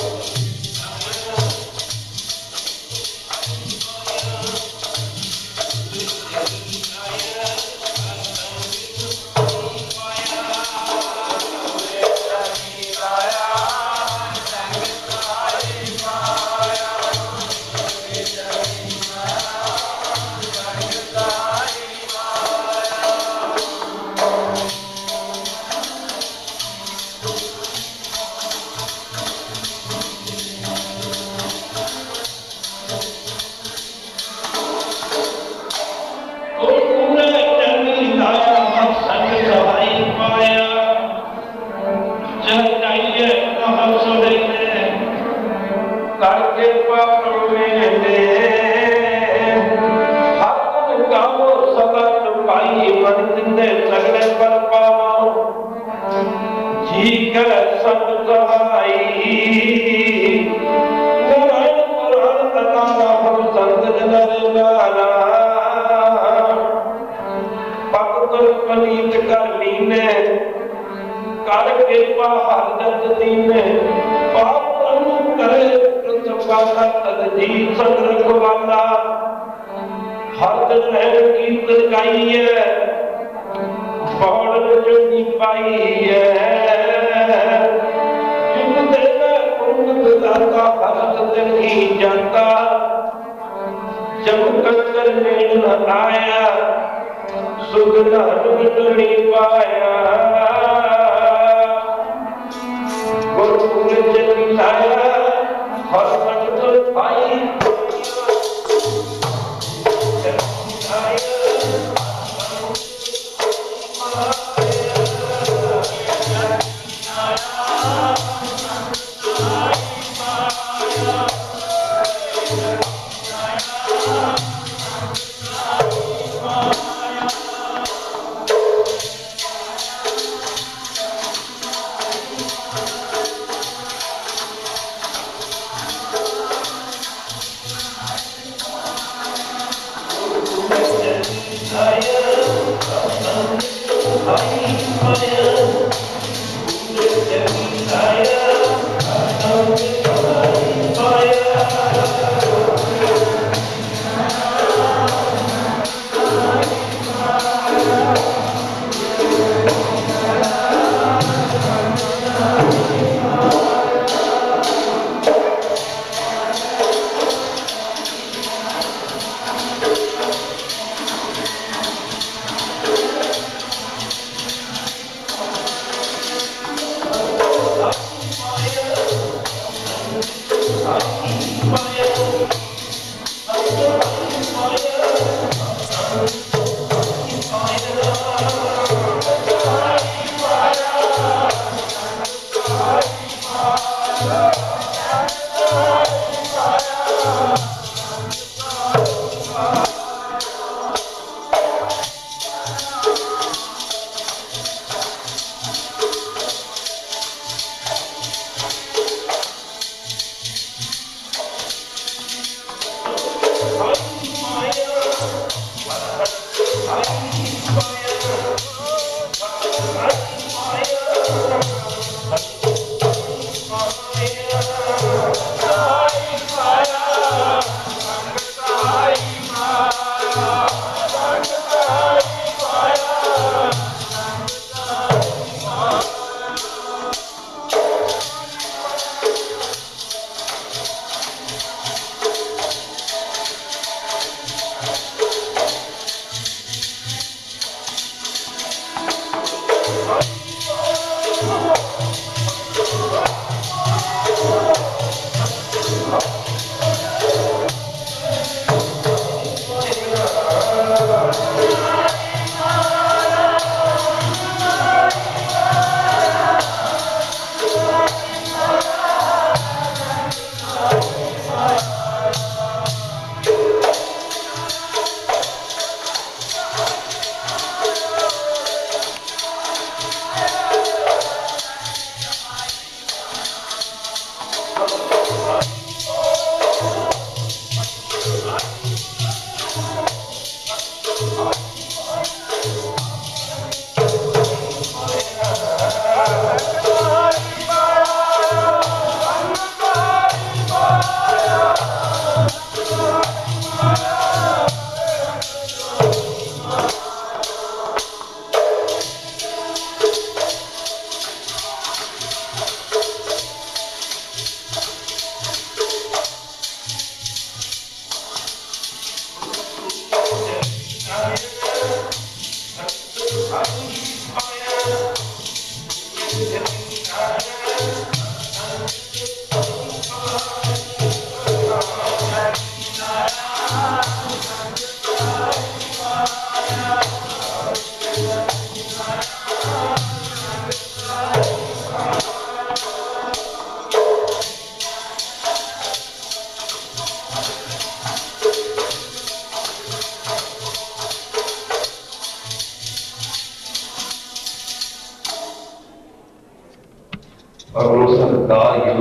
Hare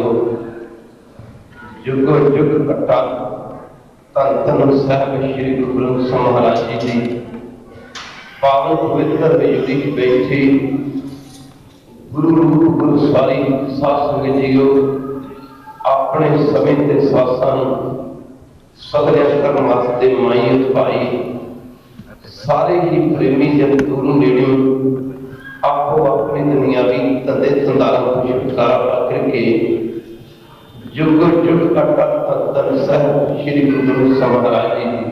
भाइयों, जुगो जुग कट्टा धन धन साहब श्री गुरु ग्रंथ साहिब महाराज जी की पावन पवित्र हवेली बैठी गुरु रूप गुरु सारी साध संगत जीओ अपने समय के सासन सगले करने वास्ते माई भाई सारे ही प्रेमी जंतु नेड़े आपो अपनी दुनियावी धंधे धंधारा को छुटकारा करके जुग जुग कट्टा धन साहिब श्री गुरु ग्रंथ साहिब महाराज जी की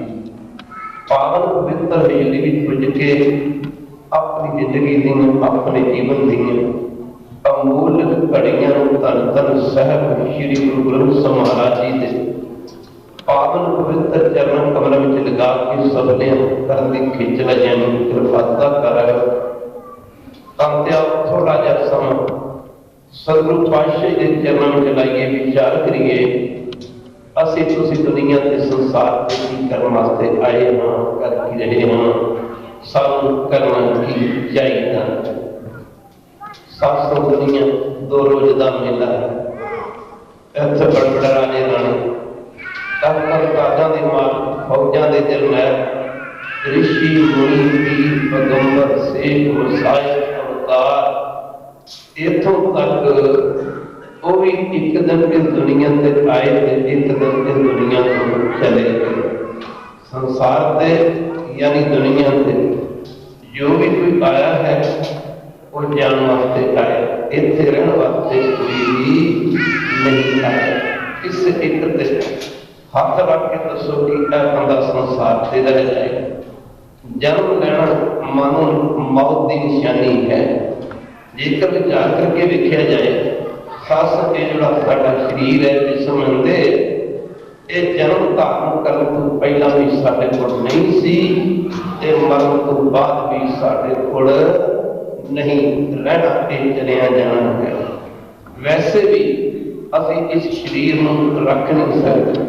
पावन पवित्र हवेली में पुज के अपनी जिंदगी दी अपने जीवन दी अमूल घड़ियां धन धन साहिब श्री गुरु ग्रंथ साहिब महाराज जी के पावन पवित्र चरण कमल में लगा के सबने करने खिंचला जाने कृपाता कर थोड़ा जहा समय सतगुरु पातशाह के चरणों में लाइए विचार करिए असी तुसी दुनिया के संसार के की करने वास्ते आए हाँ कर की रहे हाँ सानू करना की चाहिए। सत्संग दुनिया दो रोज का मेला है इत्थे बड़बड़ा राजे राणी ताजा के माल फौजा के जरनैल ऋषि मुनि पीर पैगंबर सेठ मसायख अवतार इथों तक वो भी एक दिन इस दुनिया से आए थे एक दिन इस दुनिया को चले गए। संसार से यानी दुनिया से जो भी कोई आया है वो जान वास्ते आया, इत्थे रहने वास्ते कोई भी नहीं आया। इस एक हाथ रख के दसो कि यह बंदा संसार से रह जाए। जन्म लेना मानो मौत की निशानी है। जेकर विचार करके देखा जाए सस के जोड़ा साडा शरीर है जिसम दे ये जन्म धारण करने तो पहला भी साडे कोल नहीं सी ते मरण तो बाद भी साडे कोल नहीं रहना ते चलिया जाना है। वैसे भी असी इस शरीर में रख नहीं सकते।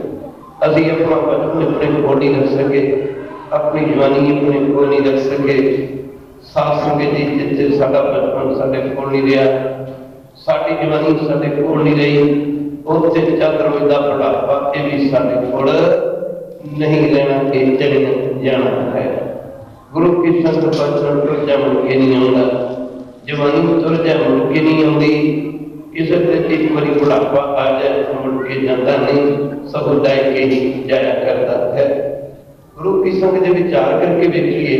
असी अपना बचपन अपने कोल नहीं रख सके, अपनी जवानी अपने कोल नहीं रख सके। साध संगत जी जिथे साडा बचपन साडे कोल नहीं रहा, साडी जवानी साडे कोल नहीं रही, उत्थे चल रोज दा बुढ़ापा ये भी साडे कोल नहीं रहना के चले जाना है। गुरु की संगत बचपन तुर जा मुड़ के नहीं आउंदा, जवानी तुर जा मुड़ के नहीं आउंदी। इस एक बारी बुढ़ापा आ जाए तो मुड़ के जाता नहीं, सब जाए के ही जाया करता है। गुरु की संगत विचार करके देखिए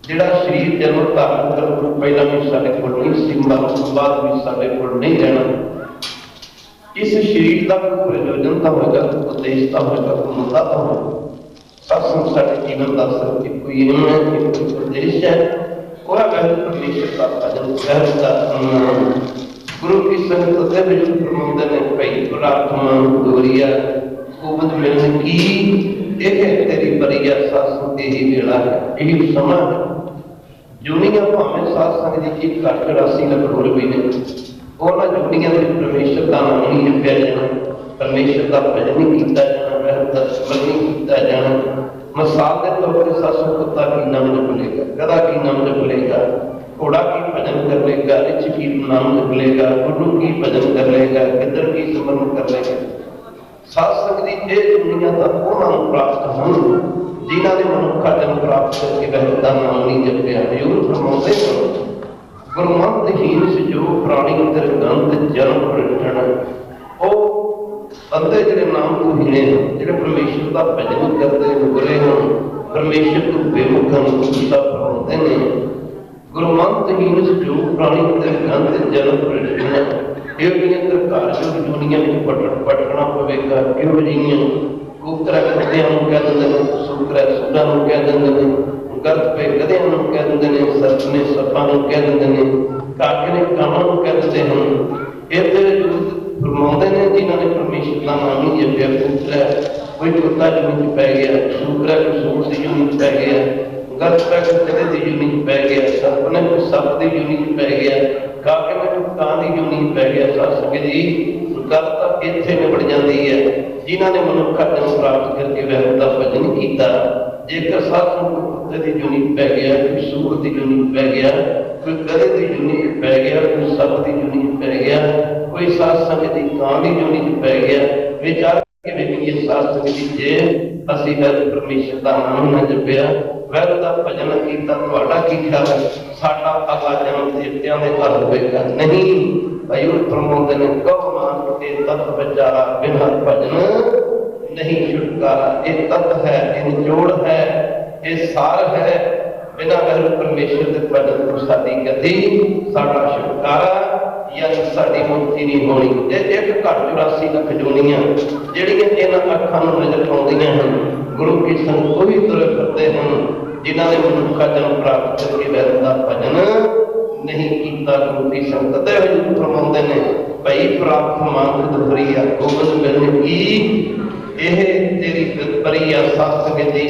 जिहड़ा शरीर जन्म धारण करने तो पहला भी साडे कोल नहीं सी, मरण तो बाद भी साडे कोल नहीं रहना। इस शरीर का कोई प्रयोजन तो होगा, उद्देश्य तो होगा, मुद्दा तो होगा। सत्संग साडे जीवन का सिर्फ कोई एम है, कोई उद्देश्य है, वह वह परमेश्वर का भजन करता। गुरु की संगत से बुजुर्ग प्रमोदन ने कई प्रार्थना दोरिया गोविंद मिलन की एक तेरी बरिया सासु के ही वेला है, यही समय है। जुनिया भावें साध संगत जी की 84 लाख हो भी ने उन्होंने जुनिया से परमेश्वर का नाम नहीं जपया जाना, परमेश्वर का भजन नहीं किया जाना, वह का स्मरण नहीं किया जाना। मिसाल के तौर पर सासु कुत्ता की नाम जप लेगा, गधा की नाम जप लेगा, घोड़ा की भजन कर लेगा, रिछ की नाम जप लेगा, गुरु की भजन कर लेगा, गिद्दड़ की स्मरण कर लेगा। साध संगत जी दुनिया का उन्होंने प्राप्त हों जिन्हों ने मनुखा जन्म प्राप्त करके वह का नाम नहीं जपया। हजूर फरमाते हैं गुरमतहीन से जो प्राणी गंत जन्म परिठण ओ बंदे जिहड़े नाम तो हीने हैं, जिहड़े परमेश्वर का भजन करते बुरे हैं, परमेश्वर को बेमुख गुस्सा फरमाते हैं। गुरमतहीन से जो प्राणी गंत जन्म परिठण दुनिया में पटना पवेगा। इहो जिहियां कबूतरा कुत्तियां नूं कह दिंदे ने, सुकरा सुरां नूं कह दिंदे ने, गरत पे गधेआं नूं कह दिंदे ने, सर्प ने सप्पां नूं कह दिंदे ने, काके ने कावां नूं कह दिंदे हन। इहदे फरमाउंदे ने जिन्हां ने परमेश्वर का नाम नहीं जपिया। कबूतरा कोई कुत्ता जमीन च पै गया, सुकरा कोई सूर दी जमीन च पै गया, गरत पे कोई गधे दी जमीन च पै गया, सर्प ने कोई सप दी जमीन च पै गया, काके में कां की जमीन पै गया। साध संगत जी गल तो इत्थे निबड़ जाती है। जिन्होंने मनुखा जन्म प्राप्त करके वह का भजन किया जेकर साधु को कुत्ते की जूनी पै गया, कोई सूर की जूनी पै गया, कोई गधे की जूनी पै गया, कोई सप की जूनी पै गया, कोई सत्संग की कां की जूनी पै गया, विचार के वेखिए सत्संग की जे असीं वैल परमेश्वर का नाम न जपिया, वैल का भजन किया, तुहाडा की ख्याल है साडा अगला जन्म देवतियां दे घर होवेगा? नहीं। हजूर फरमाउंदे ने कहो नानक के तत् विचारा बिना भजन नहीं छुटकारा। ये तत्व है, ये निचोड़ है, ये सार है। बिना वैल परमेश्वर के भजन को साडी गति, साडा छुटकारा या साडी मुक्ति नहीं होनी। ये एक घट 84 लख जोनियां जिहड़ियां इन्हां अखां नूं नजर आउंदियां हन, गुरु की संग कोई तुरे फिरदे हन जिन्हां ने मनुखा जन्म प्राप्त करके वैल दा भजन नहीं कीता। गुरु की संगत है हजूर फरमाउंदे ने भई प्राप्त मांग दुहरिया गोबिंद मिलन की, यह तेरी विपरिया सत्संग जी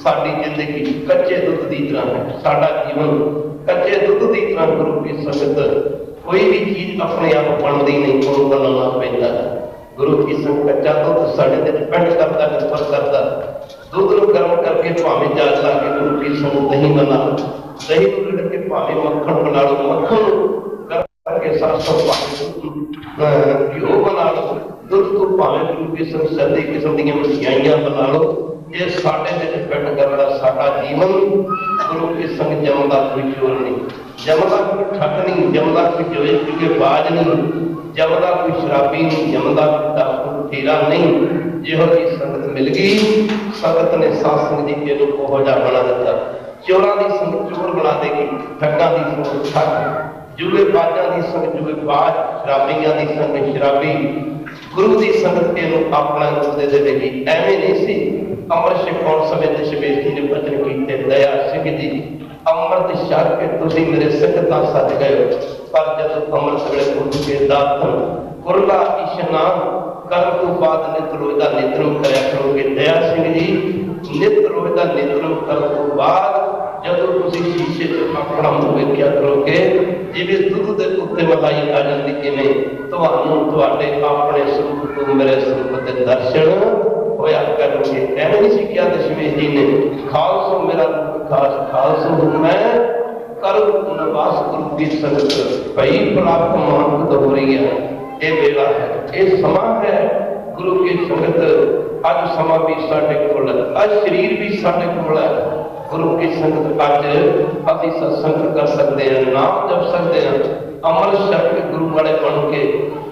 साडी जिंदगी कच्चे दुध की तरह है। साडा जीवन कच्चे दुध की तरह गुरु की संगत, कोई भी चीज अपने आप बनती नहीं, कोई बनाना पैंदा। गुरु की संग कच्चा दुध साडे ते डिपेंड करता, निर्भर करता। दूध को गर्म करके भावें जाल ला के गुरु की संग दही बना, दही को रिड़ के भावें मक्खन बना लो, मक्खन गर्म करके घ्यो बना लो, दुध को भावें गुरु की संग सर्दी किस्म दी मिठाइयां बना लो। ये साडे ते डिपेंड करता। साडा जीवन गुरु की संग जमदा कोई चोर नहीं, जमदा कोई ठग नहीं, जमदा कोई जोए के बाज नहीं, जमदा कोई शराबी नहीं, जमदा कोई डाकू ठेरा नहीं। जिहो जी संगत मिल गई, संगत ने सत्संग जी के रूप हो जा बना दिता। चोरां दी संग चोर बना देगी, ठगां दी संग ठग, जुए बाजां दी संग जुए बाज, शराबियां दी संग शराबी। गुरु की संगत के अपना रूप दे देगी। एवें नहीं सी अमृत छकाउण समय दशमेश जी ने वचन कीते, दया सिंह जी अमृत छक के तुसीं मेरे संगतां सज गए, पर जदों अमृत वेले उठ के दातन कुरला इशनान करन तो बाद नित रोज दा नितरम करया करोगे। दया सिंह जी नित रोज दा नितरम करन तो बाद जदों तुसीं शीशे च अपना मुंह वेख्या करोगे, जिवें दुध दे उत्ते मलाई आ जांदी, इवें तुहानूं तुहाडे अपने स्वरूप तो मेरे स्वरूप दे दर्शन होया करनगे। एवें नहीं सी किया दशमेश जी ने, खालसो मेरा खास खालसो हूं मैं कर नवास गुरु की संगत भई प्राप्त मांग हो रही है। ये वेला है, ये समा है गुरु की संगत। अज समा भी साडे कोल, अज शरीर भी साडे कोल है। गुरु की संगत अज असीं सत्संग कर सकते हैं, नाम जप सकते हैं, अमर शक गुरु वाले बन के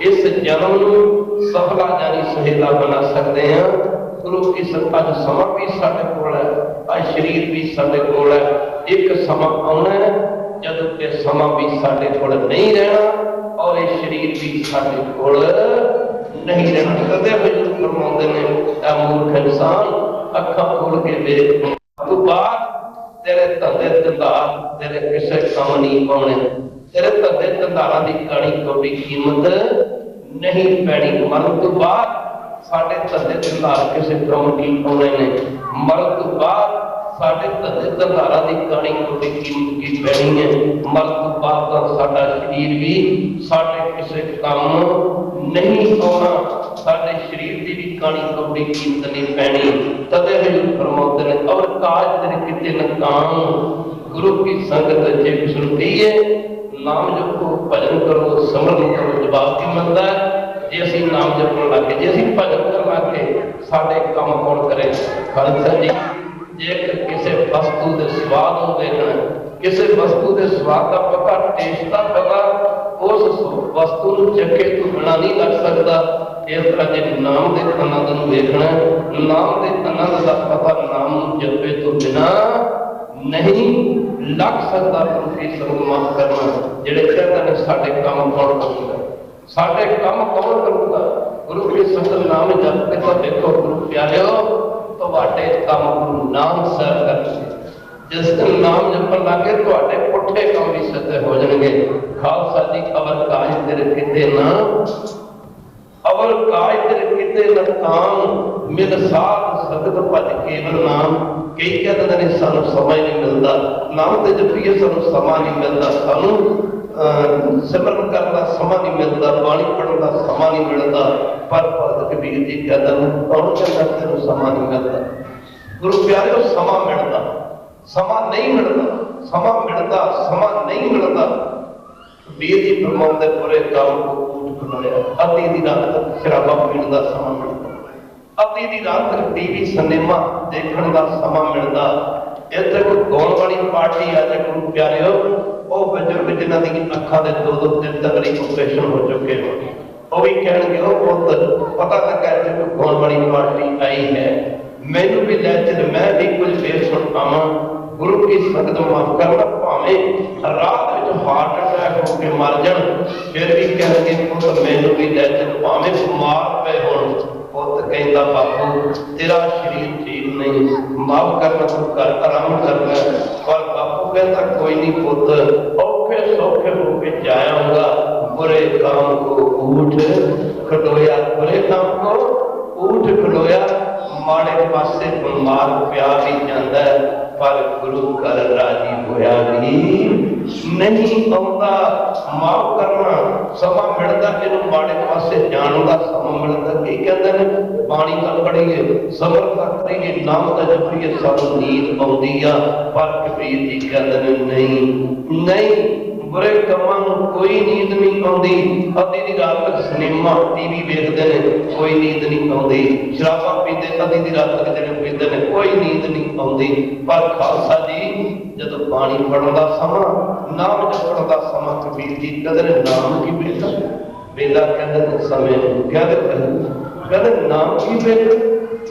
इस जन्म नूं सफला जानी सहेला बना सकते हैं। गुरु की संगत अज समा भी साडे कोल है, अज शरीर भी साडे कोल है। एक समा आउणा है जदों के समा भी साडे कोल नहीं रहना और ये शरीर भी साडे कोल नहीं रहना। कदे हजूर फरमाउंदे ने ऐ मूर्ख इंसान अखां खोल के वेख, तो बाद तेरे धंधे धंधार तेरे किसे काम नहीं पाने, तेरे धंधे धंधारां दी कणी कोई कीमत नहीं पैनी। मरण तो बाद साडे धंधे धंधार किसे काम की पाने ने, मरण तो बाद साडे धंधे धंधारां दी कणी कोई कीमत की पैनी है। मरण तो बाद साडा शरीर भी साडे किसे काम नहीं आना, साडे शरीर की भी कणी कोई कीमत नहीं पैनी। तदे हजूर फरमाते ने और काज तेरे किते न काम। गुरु की संगत जे कुछ कहिए नाम जपो, भजन करो, सिमरन करो, जवाब की मिलता है। जे असीं नाम जपण लग गए, जे असीं भजन करन लग गए, साडे काम कौन करे? खालसा जी जे किसी वस्तु के स्वाद को देखना, किसी वस्तु के स्वाद का पता, टेस्ट का पता, उस वस्तु को चखे तो बिना नहीं लग सकता। इस तरह जो नाम के आनंद को देखना, नाम के आनंद का पता नाम जपे तो बिना नहीं लग सकता। गुरु की संगत माफ करना जेड़े कहते हैं साडे काम कौन करूगा, साडे काम कौन करूगा? गुरु की संगत नाम जप के तो देखो गुरु प्यारे ਤੁਹਾਡੇ ਕੰਮ ਗੁਰੂ ਨਾਮ ਸਰ ਕਰਨਗੇ। जिस दिन नाम जपन लगे तो पुठे काम भी सिद्ध हो जाएंगे। खालसा जी अवर काज तेरे किते ना, अवर काज तेरे किते न काम, मिल साध सगत भज केवल नाम। कई कहते हैं सानू समय नहीं मिलता, नाम ते जपीए सानू समा नहीं मिलता, सानू सिमरन करने का समा नहीं मिलता, बाणी पढ़ने का समा नहीं मिलता। पर भगत कबीर जी कहते हैं कौन कहता तेन समा नहीं मिलता? गुरु प्यारे समा मिलता, समा नहीं मिलता, समा मिलता, समा नहीं मिलता। कबीर जी फरमाते पूरे काम को ऊट खलोया, अद्धी दी रात तक शराबा पीण का समा मिलता, अद्धी दी रात तक टीवी सिनेमा देखने का समा मिलता। इधर कोई गाउण वाली पार्टी आ जाए गुरु प्यारे वो बजुर्ग जिन्हों की अखा के दो दो दिन तक ऑपरेशन हो चुके हो, वो भी कहेंगे पुत पता लगा जो गाउण वाली पार्टी आई है, मैनू भी लै चल, मैं भी कुछ देर सुन पावा। गुरु की संगत माफ करना, भावे रात में हार्ट अटैक होकर मर जान, फिर भी कहेंगे पुत मैनू भी लै चल, भावे बीमार पे हो। पुत कहता बापू तेरा शरीर ठीक नहीं, माफ करना, तू कर आराम करना। पर बापू कहता कोई नहीं पुत, औखे सौखे होकर जाऊंगा। बुरे काम को ऊठ खलोया, बुरे काम को ऊठ खलोया, माड़े पासे बीमार पिया भी जाता है, पर गुरु कर राजी होया भी नहीं आउंदा। माफ करना समा मिलता, इनू माड़े पासे जाने का समा मिलता। की कहते हैं पानी का पढ़ीए, समर्था करिए, नाम का जपीए, सब नींद आउंदी आ। पर कबीर जी कहते हैं नहीं नहीं, बुरे कामां नूं कोई नींद नहीं आउंदी। अद्धी दी रात तक सिनेमा टीवी वेखदे ने, कोई नींद नहीं आउंदी। शराबां पींदे अद्धी दी रात तक जिहड़े पींदे ने, कोई नींद नहीं आउंदी। पर खालसा जी जदों पानी पढ़न दा समां, नाम जपण दा समां, कबीर जी कहंदे ने नाम की बेला, बेला कहंदे ने समय कहंदे नाम की बेला,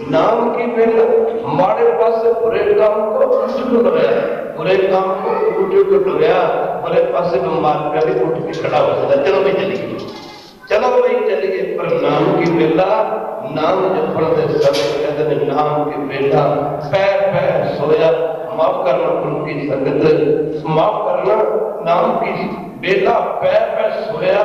नाम की बेला। माड़े पासे बुरे काम को उठ खलोया, बुरे काम को उठ खलोया, बुरे पासे बीमार पे भी उठ के खड़ा हो जाता। चलो भाई चलिए, चलो भाई चलिए। पर नाम की बेला, नाम जपण दे समय कहते ने नाम की बेला, पैर पैर सोया। माफ करना गुरु की संगत, माफ करना नाम की बेला, पैर पैर सोया।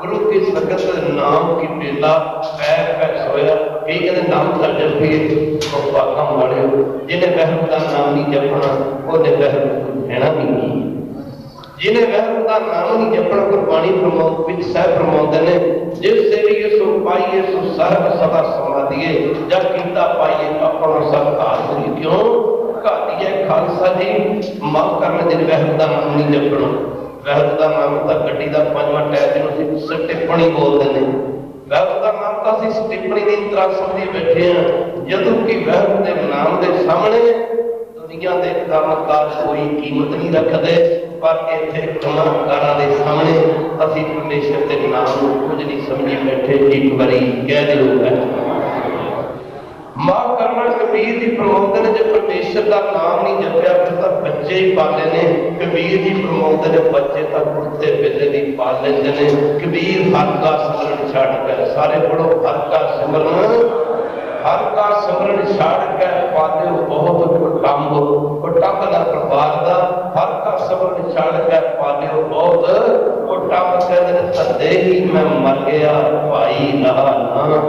गुरु की संगत नाम की बेला, पैर पैर सोया। कई कहते नाम का जपिए तो पाखा मारे, जिन्हें वहम का नाम नहीं जपना उन्हें वहम कहना भी नहीं। जिन्हें वहम का नाम नहीं जपना, गुरबाणी प्रमोद साहब प्रमोदन ने जिस सेविए सो पाइए सो सर्व सदा समाधिए, जब कीता पाइए अपना सब हाथ। क्यों घातिए खालसा जी माफ करना, जिन्हें वहम का नाम नहीं जपना। वहम का नाम तो गड्डी का पंजवां टायर जिन्होंने स्टिप्पणी बोलते हैं, वहम का नाम तो असं स्टिप्पणी की तरह समझी बैठे हैं। जदों कि वहम के नाम के सामने दुनिया के कामकाज कोई कीमत नहीं रखते, पर इत्थे कलाकारां दे सामने असीं परमेश्वर के नाम को कुछ नहीं समझी बैठे। एक बारी कह दो माफ करना, कबीर जी प्रमोदन ने जो परमेश्वर का नाम नहीं जपया फिर तो बच्चे ही पाले ने। कबीर जी प्रमोदन ने बच्चे तो कुत्ते बिल्ले भी पाल लेंदे ने। कबीर हर का सिमरन छड़ के, सारे पढ़ो हर का सिमरन, हर का सिमरन छड़ के पाले बहुत कुटुंब, कुटुंब का परिवार का हर का सिमरन छड़ के पाले बहुत कुटुंब। कहते धंधे ही मैं मर गया भाई रहा ना,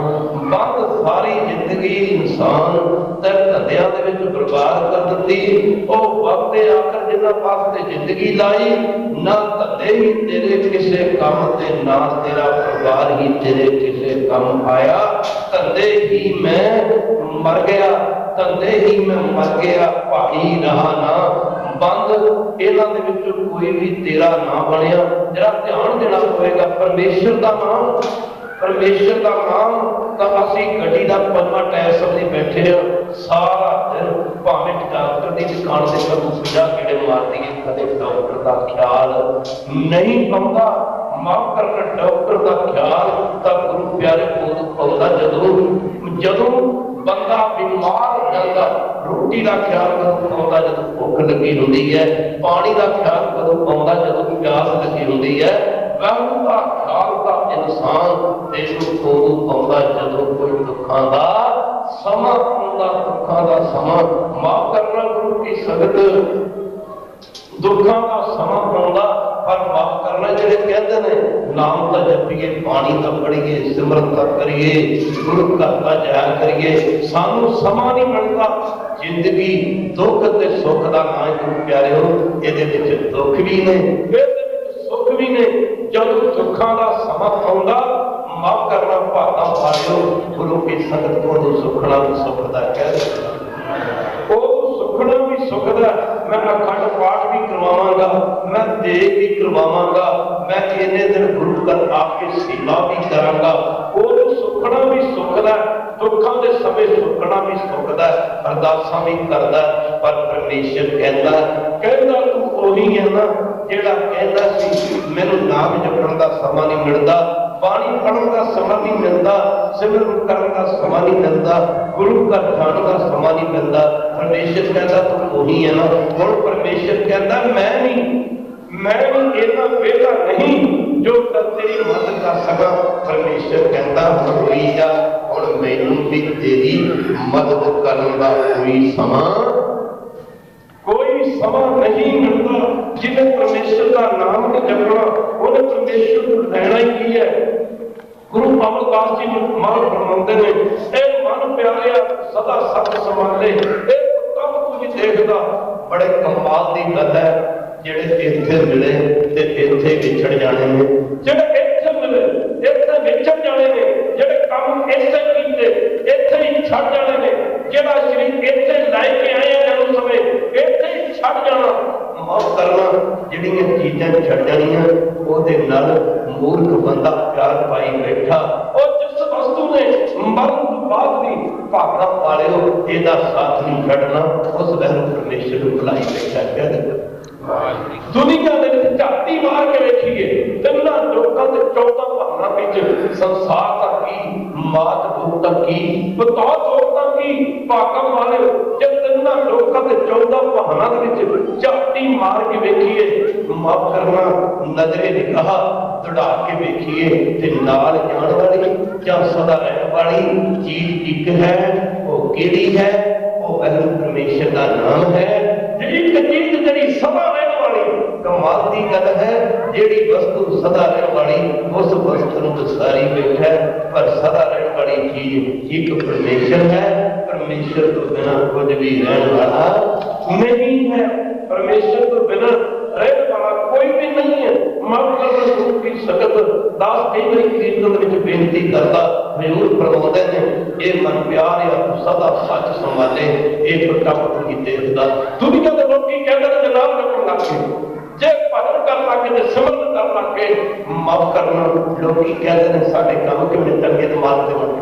बंद सारी जिंदगी इंसान धंधिया बर्बाद कर दी। वक्त आकर जिन्होंने पास जिंदगी लाई, ना धंधे ही तेरे किसी काम से, ना तेरा परिवार ही तेरे किसी काम आया। धंधे ही मैं मर गया, धंधे ही मैं मर गया भाई रहा ना, बंद इन्हां दे विच कोई भी तेरा ना बनया। जरा ध्यान देना पवेगा परमेश्वर का नाम, परमेश्वर का नाम। तो असी गड्डी का पंजवां टायर समझी बैठे हैं, सारा दिन भावें डॉक्टर की दुकान से कदों 50 गेड़े मार दिए, कदे डॉक्टर का ख्याल नहीं आउंदा। माफ करना डॉक्टर का ख्याल तो गुरु प्यारे उदों आउंदा जदों बंदा बीमार हो जाता। रोटी का ख्याल कदों आउंदा जदों भुख लगी हुंदी है, पानी का ख्याल कदों आउंदा जदों प्यास लगी हुंदी है। वहम का ख्याल का इंसान उदों आउंदा जदों कोई दुखां दा समा आउंदा, दुखां दा समा। माफ करना गुरु की संगत, दुखां का समा आउंदा, पर माफ करना जिहड़े कहते हैं नाम का जपीए, पानी का पढ़ीए, सिमरन का करिए, गुरु घर का जाया करिए, सानू समा नहीं मिलता। जिंदगी दुख ते सुख का ना गुरु प्यारे हो, ये दुख भी ने सुख भी ने। जब दुखों का समा आउंदा माफ करना भागा मारियो, गुरु की संगत को सुखना सुख का कह ਉਹ ਸੁਖਣਾ ਵੀ ਸੁਖਦਾ। ਮੈਂ ਅਖੰਡ ਪਾਠ ਵੀ ਕਰਵਾਵਾਂਗਾ, ਮੈਂ ਦੇਗ ਵੀ ਕਰਵਾਵਾਂਗਾ, ਮੈਂ ਇੰਨੇ ਦਿਨ ਗੁਰੂ ਘਰ ਆ ਕੇ ਸੇਵਾ ਵੀ ਕਰਾਂਗਾ। ਉਹ ਸੁਖਣਾ ਵੀ ਸੁਖਦਾ, ਦੁੱਖਾਂ ਦੇ ਸਮੇਂ ਸੁਖਣਾ ਵੀ ਸੁਖਦਾ, ਅਰਦਾਸਾਂ ਵੀ ਕਰਦਾ। ਪਰ ਪਰਮੇਸ਼ਰ ਕਹਿੰਦਾ ਤੂੰ ਉਹੀ ਹੈ ਨਾ ਜਿਹੜਾ ਕਹਿੰਦਾ ਸੀ ਮੈਨੂੰ ਨਾਮ ਜਪਣ ਦਾ ਸਮਾਂ ਨਹੀਂ ਮਿਲਦਾ, ਬਾਣੀ ਪੜ੍ਹਨ ਦਾ ਸਮਾਂ ਨਹੀਂ ਮਿਲਦਾ, ਸਿਮਰਨ ਕਰਨ ਦਾ ਸਮਾਂ ਨਹੀਂ ਮਿਲਦਾ, ਗੁਰੂ ਘਰ ਜਾਣ ਦਾ ਸਮਾਂ ਨਹੀਂ ਮਿਲਦਾ। ਪਰਮੇਸ਼ਰ ਕਹਿੰਦਾ ਤੂੰ ਉਹੀ ਹੈ ਨਾ। ਹੁਣ ਪਰਮੇਸ਼ਰ ਕਹਿੰਦਾ ਮੈਂ ਵੀ ਇਹਨਾਂ ਵਿਹਲਾ ਨਹੀਂ ਜੋ ਤੇਰੀ ਮਦਦ ਕਰ ਸਕਾਂ। ਪਰਮੇਸ਼ਰ ਕਹਿੰਦਾ ਹੋਈ ਜਾ, ਹੁਣ ਮੈਨੂੰ ਵੀ ਤੇਰੀ ਮਦਦ ਕਰਨ ਦਾ ਕੋਈ ਸਮਾਂ ਨਹੀਂ ਮਿਲਦਾ। ਜਿਹਨੇ ਪਰਮੇਸ਼ਰ ਦਾ ਨਾਮ ਨਹੀਂ ਜਪਣਾ ਉਹਨੇ ਪਰਮੇਸ਼ਰ ਨੂੰ ਲੈਣਾ ਹੀ ਕੀ ਹੈ। ਗੁਰੂ ਅਮਰਦਾਸ ਜੀ ਨੂੰ ਮਨ ਫਰਮਾਉਂਦੇ ਨੇ, ਇਹ ਮਨ ਪਿਆਰਿਆ ਸਦਾ ਸਤ ਸੰਭਾਲੇ, ਇਹ ਤਬ ਤੁਝ ਦੇਖਦਾ। ਬੜੇ ਕਮਾਲ ਦੀ ਗੱਲ ਹੈ, ਜਿਹੜੇ ਇੱਥੇ ਮਿਲੇ ਤੇ ਇੱਥੇ ਵਿਛੜ ਜਾਣੇ ਨੇ, ਜਿਹੜੇ ਇੱਥੇ ਮਿਲੇ ਇੱਥੇ ਵਿਛੜ ਜਾਣੇ ਨੇ, ਜਿਹੜੇ ਕੰਮ ਇੱਥੇ ਕੀਤੇ ਇੱਥੇ ਹੀ ਛੱਡ ਜਾਣੇ ਨੇ, ਜਿਹੜਾ ਸਰੀਰ ਇੱਥੇ ਲੈ ਕੇ ਆਏ ਆ ਜਨਮ ਸਮੇਂ ਇੱਥੇ ਹੀ ਛੱਡ ਜਾਣਾ। ਮਾਫ ਕਰਨਾ, ਜਿਹੜੀਆਂ ਚੀਜ਼ਾਂ ਛੱਡ ਜਾਣੀਆਂ ਉਹਦੇ ਨਾਲ ਮੂਰਖ ਬੰਦਾ ਪਿਆਰ ਪਾਈ ਬੈਠਾ। ਉਹ ਜਿਸ ਵਸਤੂ ਨੇ ਮਰਨ ਤੋਂ ਬਾਅਦ ਵੀ ਭਾਗਾ ਪਾਲਿਓ ਇਹਦਾ ਸਾਥ ਨਹੀਂ ਛੱਡਣਾ, ਉਸ ਵੈਰ ਪਰਮੇਸ਼ਰ ਨੂੰ ਬੁਲਾਈ ਬੈਠਾ। ਕਹਿੰਦੇ ਦੁਨੀਆ ਦੇ ਵਿੱਚ ਝਾਤੀ ਮਾਰ ਕੇ ਵੇਖੀਏ, ਤਿੰਨਾਂ ਲੋਕਾਂ ਦੇ 14 ਭਾਵਾਂ ਵਿੱਚ ਸੰਸਾਰ ਦਾ ਕੀ, ਮਾਤ ਲੋਕ ਦਾ ਕੀ, ਬਤੌਰ ਲੋਕ ਦਾ ਕੀ, ਭਾਗਾਂ ਮਾਰਿਓ। ਜੇ ਤਿੰਨਾਂ ਲੋਕਾਂ ਦੇ 14 ਭਾਵਾਂ ਦੇ ਵਿੱਚ ਝਾਤੀ ਮਾਰ ਕੇ ਵੇਖੀਏ, ਮਾਫ ਕਰਨਾ ਨਜ਼ਰੇ ਨਿਗਾਹ ਦੌੜਾ ਕੇ ਵੇਖੀਏ ਤੇ ਨਾਲ ਜਾਣ ਵਾਲੀ ਜਾਂ ਸਦਾ ਰਹਿਣ ਵਾਲੀ ਚੀਜ਼ ਇੱਕ ਹੈ। ਉਹ ਕਿਹੜੀ ਹੈ? ਉਹ ਵੈਰ ਪਰਮੇਸ਼ਰ ਦਾ ਨਾਮ ਹੈ। ਇੱਕ ਚੀਜ਼ ਜਿਹੜੀ ਸਦਾ ਰਹਿਣ ਵਾਲੀ, ਕਮਾਲ ਦੀ ਗੱਲ ਹੈ, ਜਿਹੜੀ ਵਸਤੂ ਸਦਾ ਰਹਿਣ ਵਾਲੀ ਉਸ ਵਸਤੂ ਨੂੰ ਦਸਾਰੀ ਬੈਠਾ, ਪਰ ਸਦਾ ਰਹਿਣ ਵਾਲੀ ਚੀਜ਼ ਇੱਕ ਪਰਮੇਸ਼ਰ ਹੈ। ਪਰਮੇਸ਼ਰ ਤੋਂ ਬਿਨਾਂ ਕੁਝ ਵੀ ਰਹਿਣ ਵਾਲਾ ਨਹੀਂ ਹੈ। ਪਰਮੇਸ਼ਰ ਤੋਂ ਬਿਨਾਂ ਰਹਿਣ ਵਾਲਾ ਕੋਈ ਵੀ ਨਹੀਂ ਹੈ। ਮਾਫ ਕਰਨਾ ਗੁਰੂ ਕੀ ਸਖਤ ਦਾਸ ਕਈ ਵਾਰੀ ਕੀਰਤਨ ਵਿੱਚ ਬੇਨਤੀ ਕਰਦਾ, ਹਜ਼ੂਰ ਫਰਮਾਉਂਦੇ ਨੇ, ਇਹ ਮਨ ਪਿਆਰ ਆ ਸਦਾ ਸੱਚ ਸੰਭਾਲੇ, ਇਹ ਪ੍ਰਗਟ ਕੀ ਦੇਖਦਾ। ਦੁਨੀਆ ਦੇ ਲੋਕੀ ਕਹਿੰਦੇ ਨੇ ਜਨਾਬ ਰੱਖਣ ਲੱਗ ਗਏ, ਜੇ ਭਜਨ ਕਰਨ ਲੱਗ ਗਏ, ਸਿਮਰਨ ਕਰਨ ਲੱਗ ਗਏ। ਮਾਫ ਕਰਨਾ, ਲੋਕੀ ਕਹਿੰਦੇ ਨੇ ਸਾਡੇ ਕੰਮ ਕਿਵੇਂ ਚੰਗੇ ਤੇ ਮਾਲਕ ਦੇ ਬਣ ਕੇ,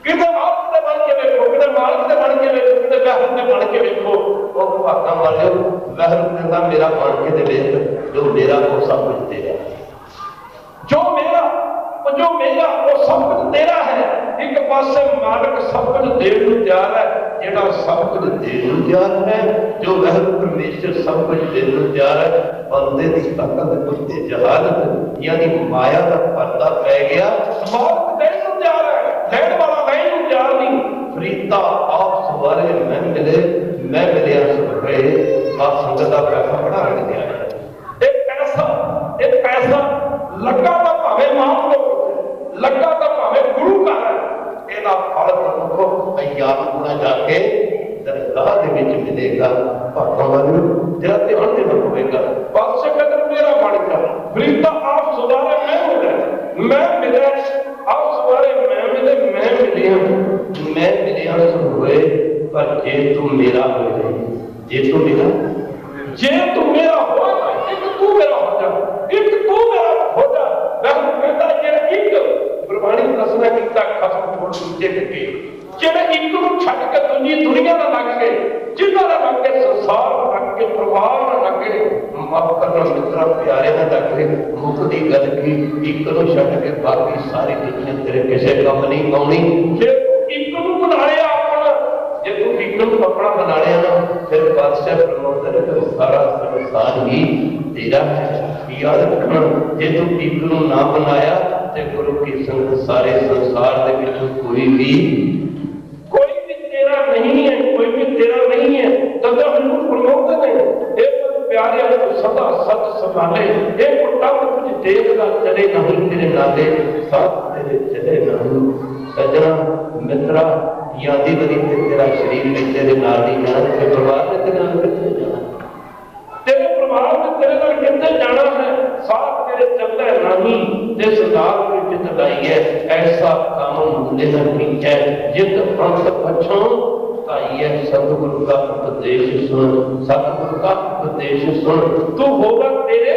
ਕਿਤੇ ਮਾਲਕ ਦੇ ਬਣ ਕੇ ਵੇਖੋ, ਕਿਤੇ ਮਾਲਕ ਦੇ ਬਣ ਕੇ ਵੇਖੋ, ਕਿਤੇ ਵਹਿਰ ਦੇ ਬਣ ਕੇ ਵੇਖੋ। ਉਹ ਭਾਗਾਂ ਵਾਲਿਓ, ਵਹਿਰ ਕਹਿੰਦਾ ਮੇਰਾ ਬਣ ਕੇ ਤੇ ਵੇਖ, ਜੋ ਮੇਰਾ ਉਹ ਸਭ ਕੁਝ ਤੇਰਾ, ਜੋ ਮੇਰਾ ਉਹ ਸਭ ਕੁਝ ਤੇਰਾ ਹੈ। ਇੱਕ ਪਾਸੇ ਮਾਲਕ ਸਭ ਕੁਝ ਦੇਣ ਨੂੰ ਤਿਆਰ ਹੈ, ਜਿਹੜਾ ਸਭ ਕੁਝ ਦੇਣ ਨੂੰ ਤਿਆਰ ਹੈ, ਜੋ ਵਹਿਰ ਪਰਮੇਸ਼ਰ ਸਭ ਕੁਝ ਦੇਣ ਨੂੰ ਤਿਆਰ ਹੈ। ਬੰਦੇ ਦੀ ਤਾਕਤ ਉੱਤੇ ਜਹਾਲਤ ਯਾਨੀ ਮਾਇਆ ਦਾ ਪਰਦਾ ਪੈ ਗਿਆ। ਮਾਲਕ ਦੇਣ ਨੂੰ ਤਿਆਰ ਹੈ, ਲੈਣ ਵਾਲਾ ਲੈਣ ਨੂੰ ਤਿਆਰ ਨਹੀਂ। ਫਰੀਦਾ ਆਪ ਸਵਾਰੇ ਮੈਂ ਮਿਲਿਆ ਸੁਭੇ, ਆਪ ਸੰਗਤ ਦਾ ਪੈਸਾ ਬੜਾ ਰੱਖ ਦਿਆ। ਇਹ ਪੈਸਾ ਲੱਗਾ ਤਾਂ ਭਾਵੇਂ ਮਾਪ ਲੋ, ਲੱਗਾ ਤਾਂ ਭਾਵੇਂ ਗੁਰੂ ਘਰ ਹੈ, ਇਹਦਾ ਫਲ ਪ੍ਰਮੁਖੋ ਯਾਦ ਹੋਣਾ ਜਾ ਕੇ ਦਰਗਾਹ ਦੇ ਵਿੱਚ ਮਿਲੇਗਾ। ਭਾਗਾਂ ਵਾਲਿਓ, ਤੇਰਾ ਧਿਆਨ ਦੇਣਾ ਹੋਵੇਗਾ। ਪਾਤਸ਼ਾਹ ਕਦਰ ਮੇਰਾ ਬਣ ਗਿਆ, ਫਰੀਦਾ ਆਪ ਸਵਾਰੇ ਮੈਂ ਮਿਲਿਆ, ਆਪ ਸਵਾਰੇ ਮੈਂ ਮਿਲਿਆ ਹੋਏ। ਪਰ ਜੇ ਤੂੰ ਮੇਰਾ ਹੋਏ, ਜੇ ਤੂੰ ਮੇਰਾ ਹੋ, ਇੱਕ ਤੂੰ ਮੇਰਾ ਹੋ ਜਾ, ਇੱਕ ਤੂੰ ਮੇਰਾ ਹੋ ਜਾ। ਮੈਂ ਕਹਿੰਦਾ ਜਿਹੜਾ ਇੱਕ ਗੁਰਬਾਣੀ ਦੱਸਣਾ ਕੀਤਾ ਖਸਮ ਛੋੜ ਦੂਜੇ ਲੱਗੇ, ਜਿਹੜੇ ਇੱਕ ਨੂੰ ਛੱਡ ਕੇ ਦੂਜੀ ਦੁਨੀਆ ਨਾਲ ਲੱਗ ਗਏ, ਜਿਨ੍ਹਾਂ ਨਾਲ ਲੱਗ ਕੇ ਸੰਸਾਰ ਨਾਲ ਲੱਗ ਕੇ ਪਰਿਵਾਰ ਨਾਲ ਲੱਗ ਗਏ। ਮਾਫ ਕਰਨਾ ਮਿੱਤਰਾਂ ਪਿਆਰਿਆਂ ਨਾਲ ਲੱਗ ਗਏ। ਮੁੱਖ ਦੀ ਗੱਲ ਕੀ, ਇੱਕ ਨੂੰ ਛੱਡ ਕੇ ਬਾਕੀ ਸਾਰੀ ਦੁਨੀਆ ਤੇਰੇ ਕਿਸੇ ਕੰਮ ਨਹੀਂ ਆਉਣੀ। ਜੇ ਇੱਕ ਨੂੰ ਬਣਾ ਲਿਆ ਆਪਣਾ, ਜੇ ਤੂੰ ਇੱਕ ਨੂੰ ਆਪਣਾ ਬਣਾ ਲਿਆ ਨਾ, ਫਿਰ ਬਾਦਸ਼ਾਹ ਪ੍ਰਮੋਦਰ ਤੇ ਸਾਰਾ ਸੰਸਾਰ ਹੀ ਤੇਰਾ ਹੈ। ਯਾਦ ਰੱਖਣਾ, ਜੇ ਤੂੰ ਇੱਕ ਨੂੰ ਨਾ ਬਣਾਇਆ ਤੇ ਗੁਰੂ ਕੀ ਸੰਗਤ ਸਾਰੇ ਸੰਸਾਰ ਦੇ ਵਿੱਚੋਂ ਕੋਈ ਵੀ ਤੇਰਾ ਨਹੀਂ ਹੈ, ਕੋਈ ਵੀ ਤੇਰਾ ਨਹੀਂ ਹੈ। ਤਦ ਹਜ਼ੂਰ ਫਰਮਾਉਂਦੇ ਨੇ, ਇਹ ਪਿਆਰਿਆਂ ਨੂੰ ਸਦਾ ਸੱਚ ਸੰਭਾਲੇ, ਇਹ ਪੁੱਤਾਂ ਕੁਝ ਦੇਖਦਾ ਚਲੇ ਨਹੀਂ ਤੇਰੇ ਨਾਲੇ, ਸਾਥ ਤੇਰੇ ਚਲੇ ਨਹੀਂ। ਸੱਜਣਾ ਮਿੱਤਰਾ, ਯਾਦੀ ਬਣੀ ਤੇ ਤੇਰਾ ਸਰੀਰ ਵੀ ਤੇਰੇ ਨਾਲ ਨਹੀਂ ਜਾਣਾ, ਤੇਰੇ ਪਰਿਵਾਰ ਨੇ ਤੇਰੇ ਨਾਲ ਕਿੱਥੇ ਜਾਣਾ, ਤੇਰੇ ਪਰਿਵਾਰ ਨੇ ਤੇਰੇ ਨਾਲ ਕਿੱਥੇ ਜਾਣਾ ਹੈ। ਸਾਥ ਤੇਰੇ ਚੱਲਦਾ ਨਹੀਂ ਤੇ ਸਰਦਾਰ ਨੂੰ ਜਿੱਤ ਲਾਈ ਹੈ। ਐਸਾ ਕੰਮ ਮੁੰਡੇ ਨਾਲ ਕੀਤਾ ਜਿੱਤ ਅੰਤ ਪਛੋਂ आई है सतगुरु का उपदेश सुन, सतगुरु का उपदेश सुन। तू होगा तेरे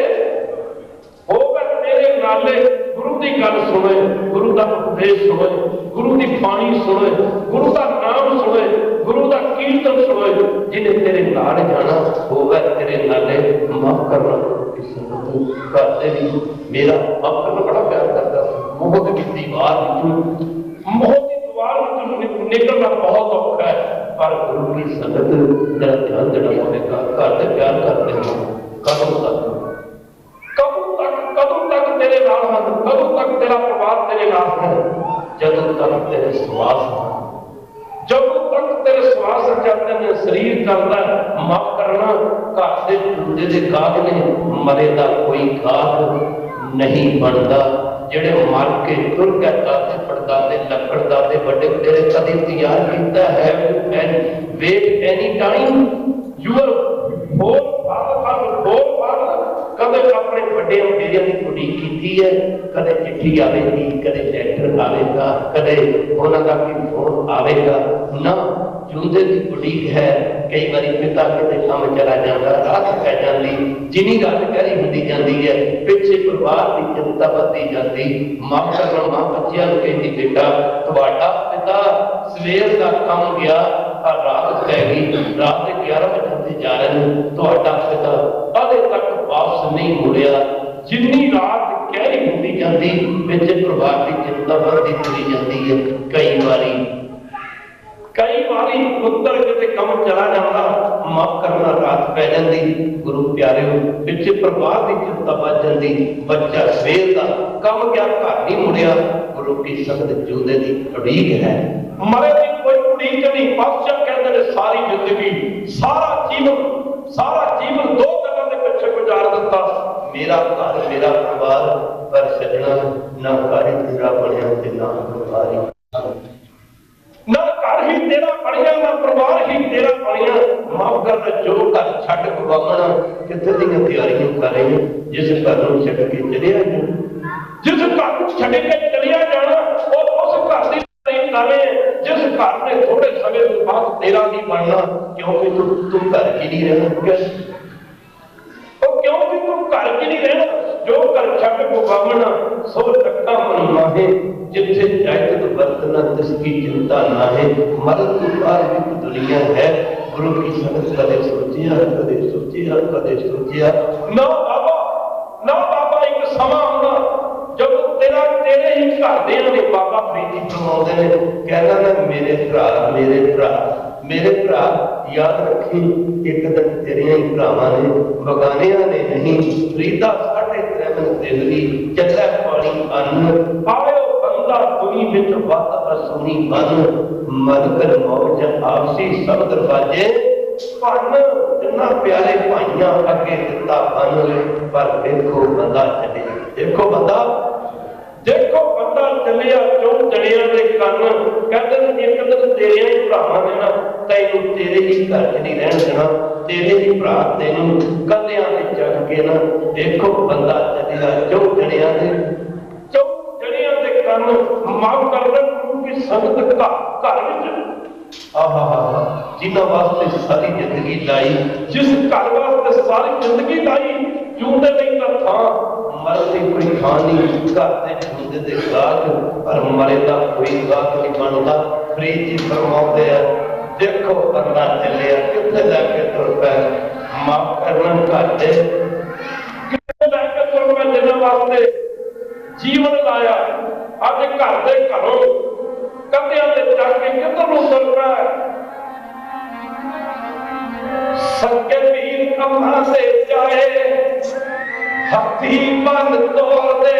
नाले गुरु की गल सुने, गुरु का उपदेश सुने, गुरु की बाणी सुने, गुरु का नाम सुने, गुरु का कीर्तन सुने। जिन्हें तेरे नाल जाना होगा तेरे नाले। माफ करना की संगत करते भी मेरा माफ करना बड़ा प्यार करता। मोह की दीवार निकलना बहुत औखा है, पर गुरु की संगत तेरा ध्यान देना पड़ेगा। घर से प्यार करते हो कदों तक तेरे नाल हैं, कदों तक तेरा परिवार तेरे नाल है? जदों तक तेरे श्वास, जदों तक तेरे श्वास चलते हैं, शरीर चलता है। माफ करना घर से टूटे दे गाग ने, मरे का कोई गाग नहीं बनता। जेड़े मर के तुर गए दादे पड़दादे लकड़दादे बड़े तेरे कदी तैयार किया है। Wait any time your whole कदे अपने बड़े वडेरिया की उड़ीक की है। कदे चिट्ठी आएगी, कदे लैटर आएगा, कदे उन्होंने की फोन आएगा ना। जूंदे की उड़ीक है। कई बार पिता किते काम चला जाता, रात पै जाती, जिनी गल गहरी होती जाती है, पिछे परिवार की चिंता बढ़ती जाती। माफ करना मां बच्चियां नूं कहती बेटा तुहाडा पिता सवेर का काम गया, रात पै गई, रात के 11 बजे जा रहे हैं, तुहाडा पिता अजे तक वापस नहीं मुड़िया। जिन्नी रात गहरी होती जाती, पिछे परिवार की चिंता बढ़ती चली जाती है। कई बारी पुत्र किते कम चला जाता, माफ करना रात पै जाती। गुरु प्यारे पिछे परिवार की चिंता बढ़ जाती। बच्चा सवेर का कम गया घर नहीं मुड़िया। गुरु की संगत जूदे की उड़ीक है, मरे की कोई उड़ीक नहीं। बादशाह कहते हैं सारी जिंदगी सारा जीवन दो गलों के पिछे गुजार दिता, मेरा घर मेरा परिवार। पर सजना ना घर ही तेरा बनया ते ना परिवार ना घर ही तेरा बनया ना परिवार ही तेरा बनया। माफ कर जो घर छड़ गवाना कितने दी तैयारियां कर रहे हैं। जिस घर को छड़ के चले आए, जिस घर को छड़ के चलिया जाना और उस घर की कर रहे हैं जिस घर में थोड़े समय बाद तेरा नहीं बनना। क्योंकि तू घर की नहीं रहना, क्योंकि तू घर की नहीं रहना। जो घर छड़ को बावना सो टक्का मनना है, जिथे जायत बरतना जिसकी चिंता ना है। मरद की बाहर दुनिया है। गुरु की संगत कदे सोचिया ना बाबा एक समा आना जब तेरे ही घर दे बाबा प्रीति फरमाते हैं, कहना ना मेरे भरा याद रखी, एक दिन तेरिया ही भरावां ने बगानिया ने नहीं। रीता साढ़े त्रैवन देवली चला पानी अन्न, आयो बंदा दुनी विच वत असुनी बन। मन कर मौज आपसी सब दरवाजे भन, जिन्ना प्यारे भाइयां अगे दिता बन। पर देखो बंदा चलिया चौं जड़िया के कन। कहते एक दिन तेरे ही भरावां ने ना तैनूं तेरे ही घर च नहीं रहन देना। तेरे ही भरा तैनूं कंधियां ते चढ़ के ना देखो बंदा चलिया चौं जड़िया के कन। माफ कर दे गुरु की संगत घर विच आहा जिन्हां वास्ते सारी जिंदगी लाई, जिस घर वास्ते सारी जिंदगी लाई, जूंदे नहीं का थां मरने कोई थां नहीं। घर से जूंदे दे गाज पर मरे का कोई गाज नहीं बनता। फरीद जी फरमाते हैं देखो बंदा चलिया कितने लैके तुर पे। माफ करना घर से कितने लैके तुर पे, जिन्हां वास्ते जीवन लाया। अज घर के घरों कंधियां ते चढ़ के किधर नूं तुर पिया। सके पीर कमां से जाए, हथी बंद तोड़ दे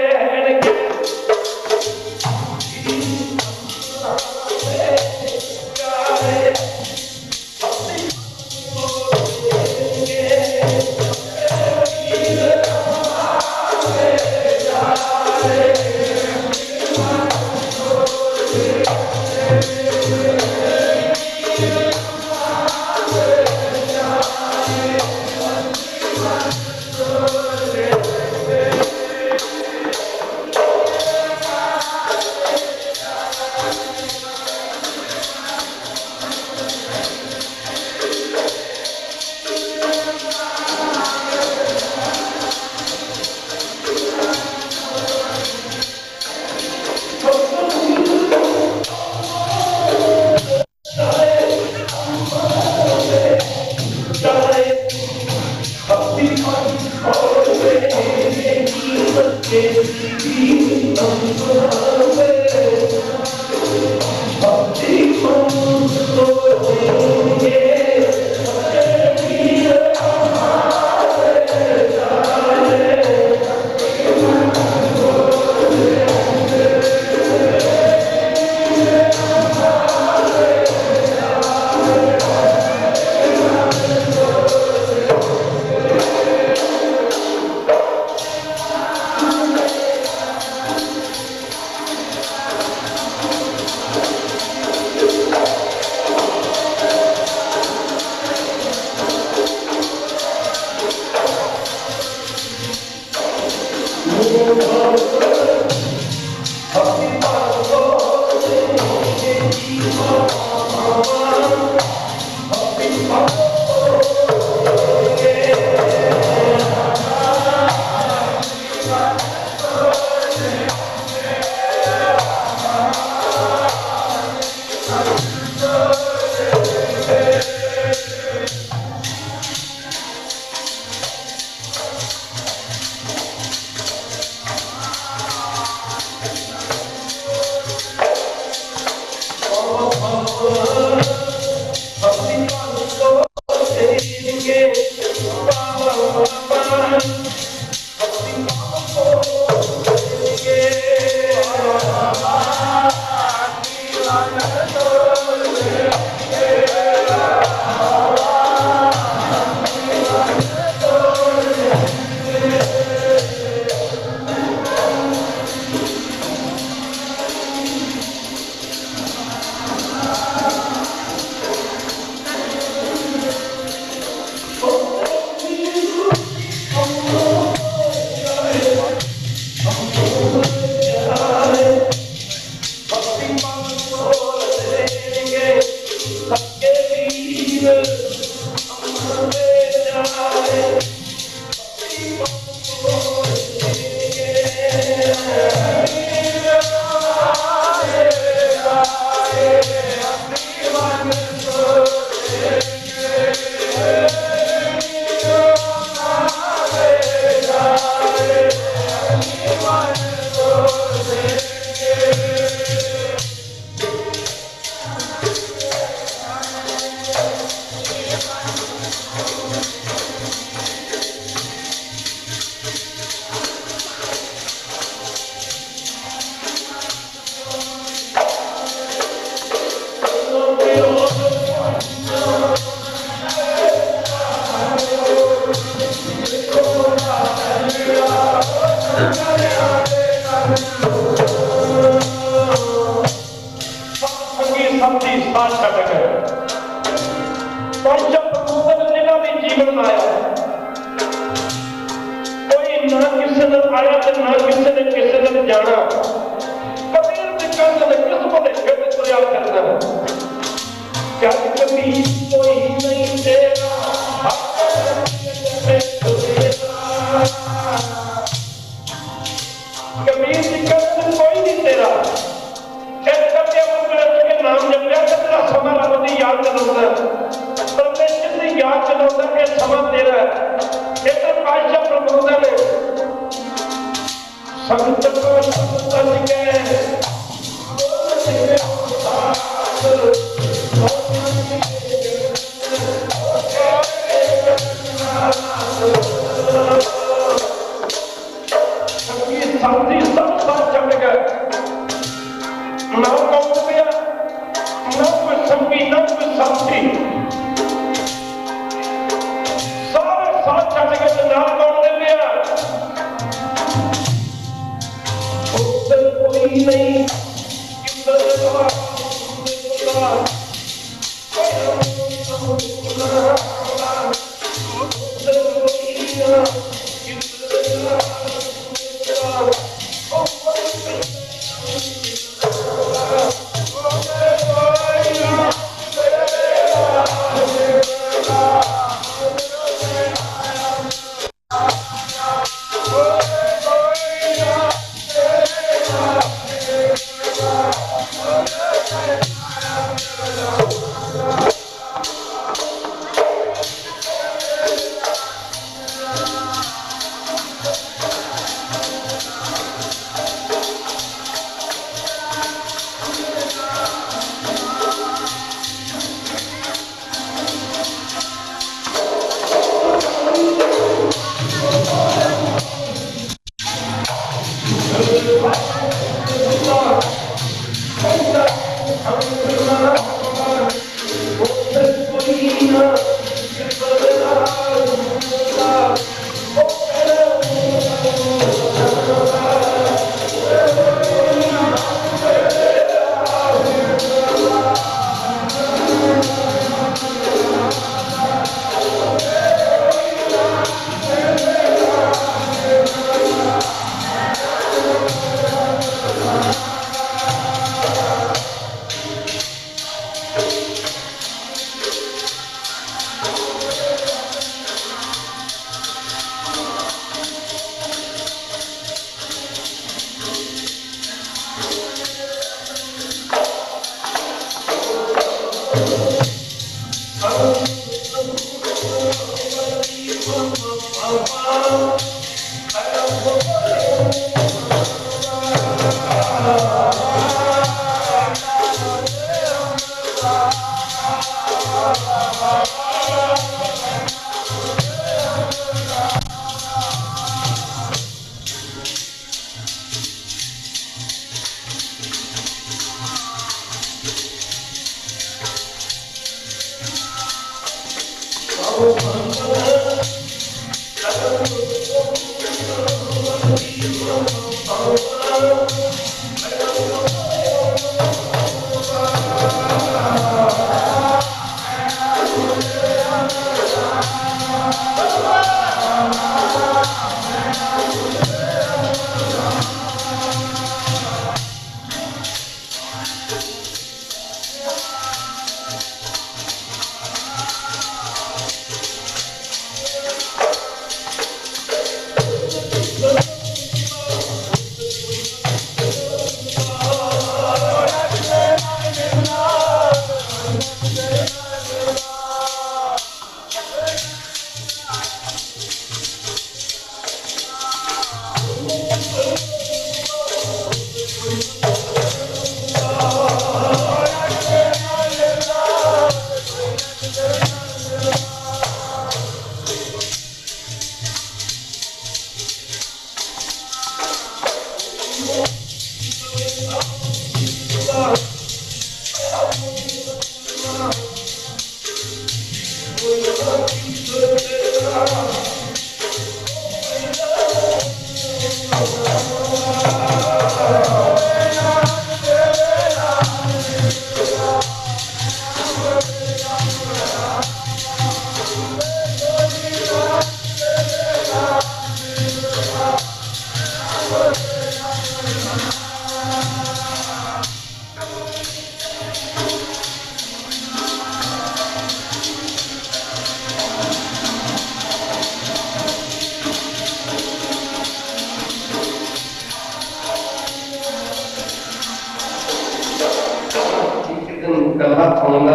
कला आउंदा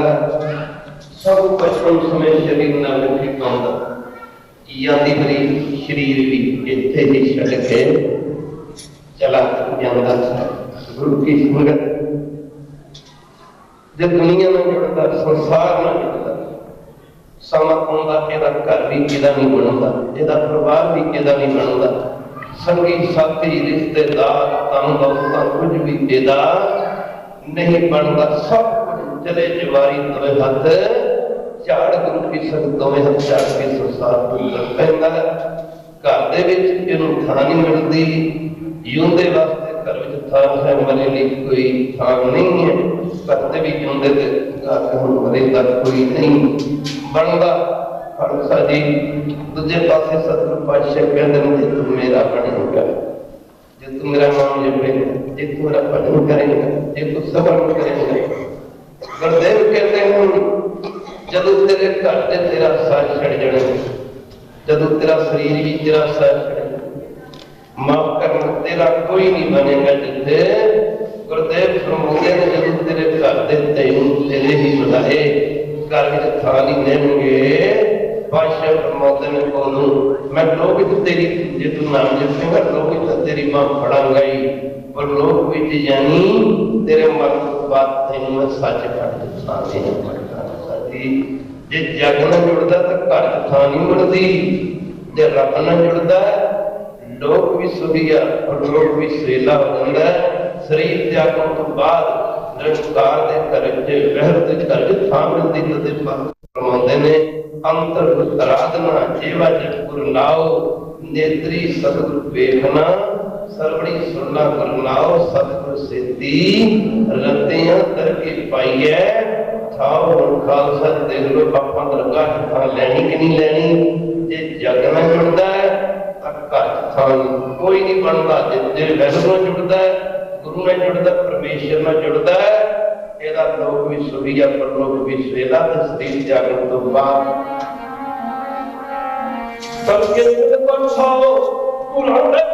सब बचपन समय शरीर नाल मिठी पाउंदा यादी बरी शरीर भी इत्थे ही छड़ के चला जांदा गुरु की संगत जब दुनिया में जुड़ता संसार में जुड़ता समा आउंदा एदा घर भी एदा नहीं बनदा एदा परिवार भी एदा नहीं बनदा संगी साथी रिश्तेदार तन दौलत कुछ भी एदा नहीं बनदा सब चले जवारी तवे हथ झाड़ गुरु की संगत दोवें हथ झाड़ के संसार पुत्र पैंदा घर दे विच इहनूं थां नहीं मिलदी जिउंदे वास्ते घर विच थां है मरे लई कोई थां नहीं है करते भी जिउंदे ते घर मरे दा कोई नहीं बनदा खालसा जी दूजे पासे सतगुरु पातशाह कहंदे ने जे तू मेरा बनेगा जे तू मेरा नाम जपेगा जे तू मेरा भजन करेगा जे तू सबर करेगा गुरुदेव कहते हैं जदों तेरे घर से तेरा साथ छड़ जाने जदों तेरा शरीर भी तेरा साथ छड़ माफ करना तेरा कोई नहीं बनेगा जिथे गुरुदेव फरमाते हैं जदों तेरे घर से तैनूं तेरे ही बुलाए घर विच थां नहीं देणगे पातशाह फरमाते हैं बोलूं मैं लोग तेरी जे तू नाम जपेगा लोग तेरी मां फड़ांगा ही और लोग विच यानी तेरे मरन तो बाद तेन मैं सच कट दिखाने साथी जे जग न जुड़ता तो घर थां नहीं मिलती जे रब न जुड़ता लोग भी सुहिया और लोग भी सवेला हो जाता है शरीर त्यागों तो बाद ਨਿਰੰਕਾਰ ਦੇ ਘਰ ਚ ਵਹਿਰ ਦੇ ਘਰ ਚ ਥਾਂ ਮਿਲਦੀ ਕਦੇ ਫਰਮਾਉਂਦੇ ਨੇ ਅੰਤਰ ਆਰਾਧਨਾ ਜੀਵਾ ਜਗ ਗੁਰ ਨਾਉ ਨੇਤਰੀ ਸਤਿਗੁਰ ਵੇਖਣਾ ਸਰਵਣੀ ਸੁਣਨਾ ਗੁਰ ਨਾਉ ਸਤਿਗੁਰ ਸਿੱਧੀ ਰਤਿਆਂ ਕਰਕੇ ਪਾਈਐ ਥਾਉ ਹੁਣ ਖਾਲਸਾ ਦੇਖ ਲੋ ਆਪਾਂ ਦਰਗਾਹ ਥਾਂ ਲੈਣੀ ਕਿ ਨਹੀਂ ਲੈਣੀ ਜੇ ਜਗ ਨਾਲ ਜੁੜਦਾ ਹੈ ਤਾਂ ਘਰ ਥਾਂ ਕੋਈ ਨਹੀਂ ਬਣਦਾ ਜੇ ਵਹਿਰ ਨਾਲ ਜੁੜਦਾ ਹੈ ਗੁਰੂ ਨਾਲ ਜੁੜਦਾ ਪਰਮੇਸ਼ਰ ਨਾਲ ਜੁੜਦਾ ਹੈ ਇਹਦਾ ਲੋਕ ਵੀ ਸੁਭੀਆ ਪਰਲੋਕ ਵੀ ਸਵੇਲਾ ਤੇ ਸਰੀਰ ਜਾਗਣ ਤੋਂ ਬਾਅਦ ਸਭ ਕੇ ਕੋਲ ਖਾਓ ਪੁਰਾਣ ਦੇ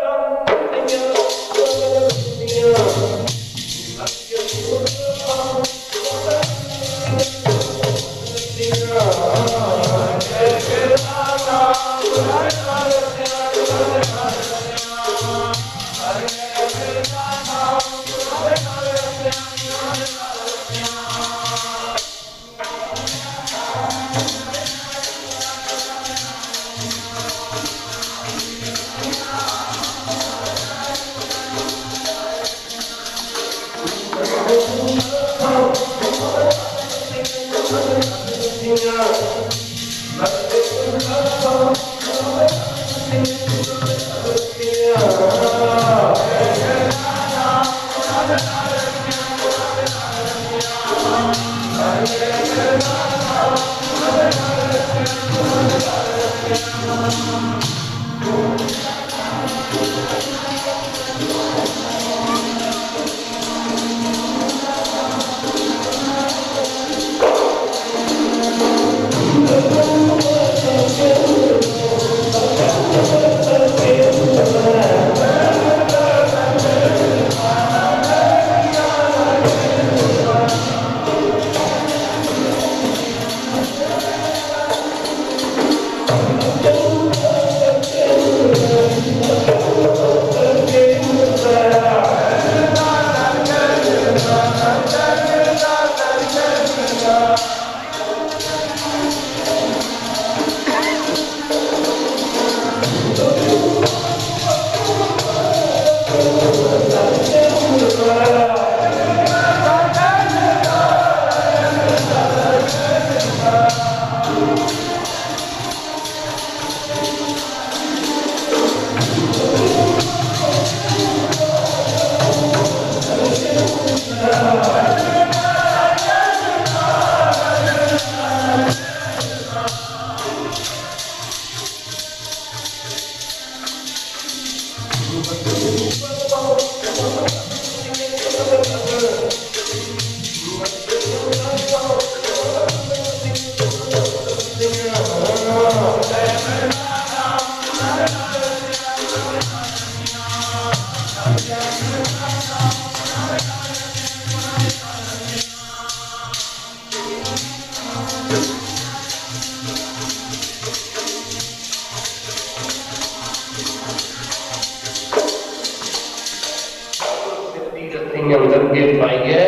अंदर के पाइए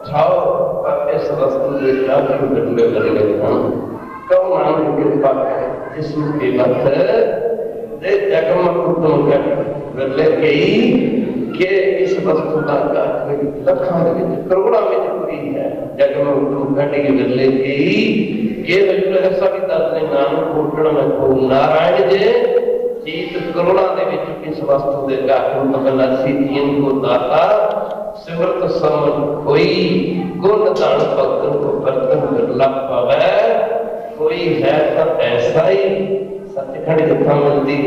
छाओ इस वस्तु के नाम गंडे करने का कौन नाम की कृपा है जिसमें के मत दे जगमग उत्तम कर बदले गई के इस वस्तु का लखा करोड़ा में पूरी है जगमग उत्तम घट के बदले गई के हजूर ऐसा भी दस ने नाम कोटण में को नारायण जे जीत करोड़ा दे विच इस वस्तु दे गाठों मगन असी तीन को दाता सिमरत समन कोई गुण दान भक्तन को बर्तन बिरला पावे कोई है तो ऐसा ही सचखंड जथा मिलती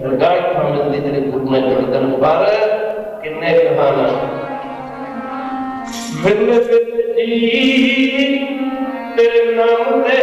दरगाह जथा मिलती तेरे गुरु ने जुड़न पर किन्ने कहाना मिल जी तेरे नाम दे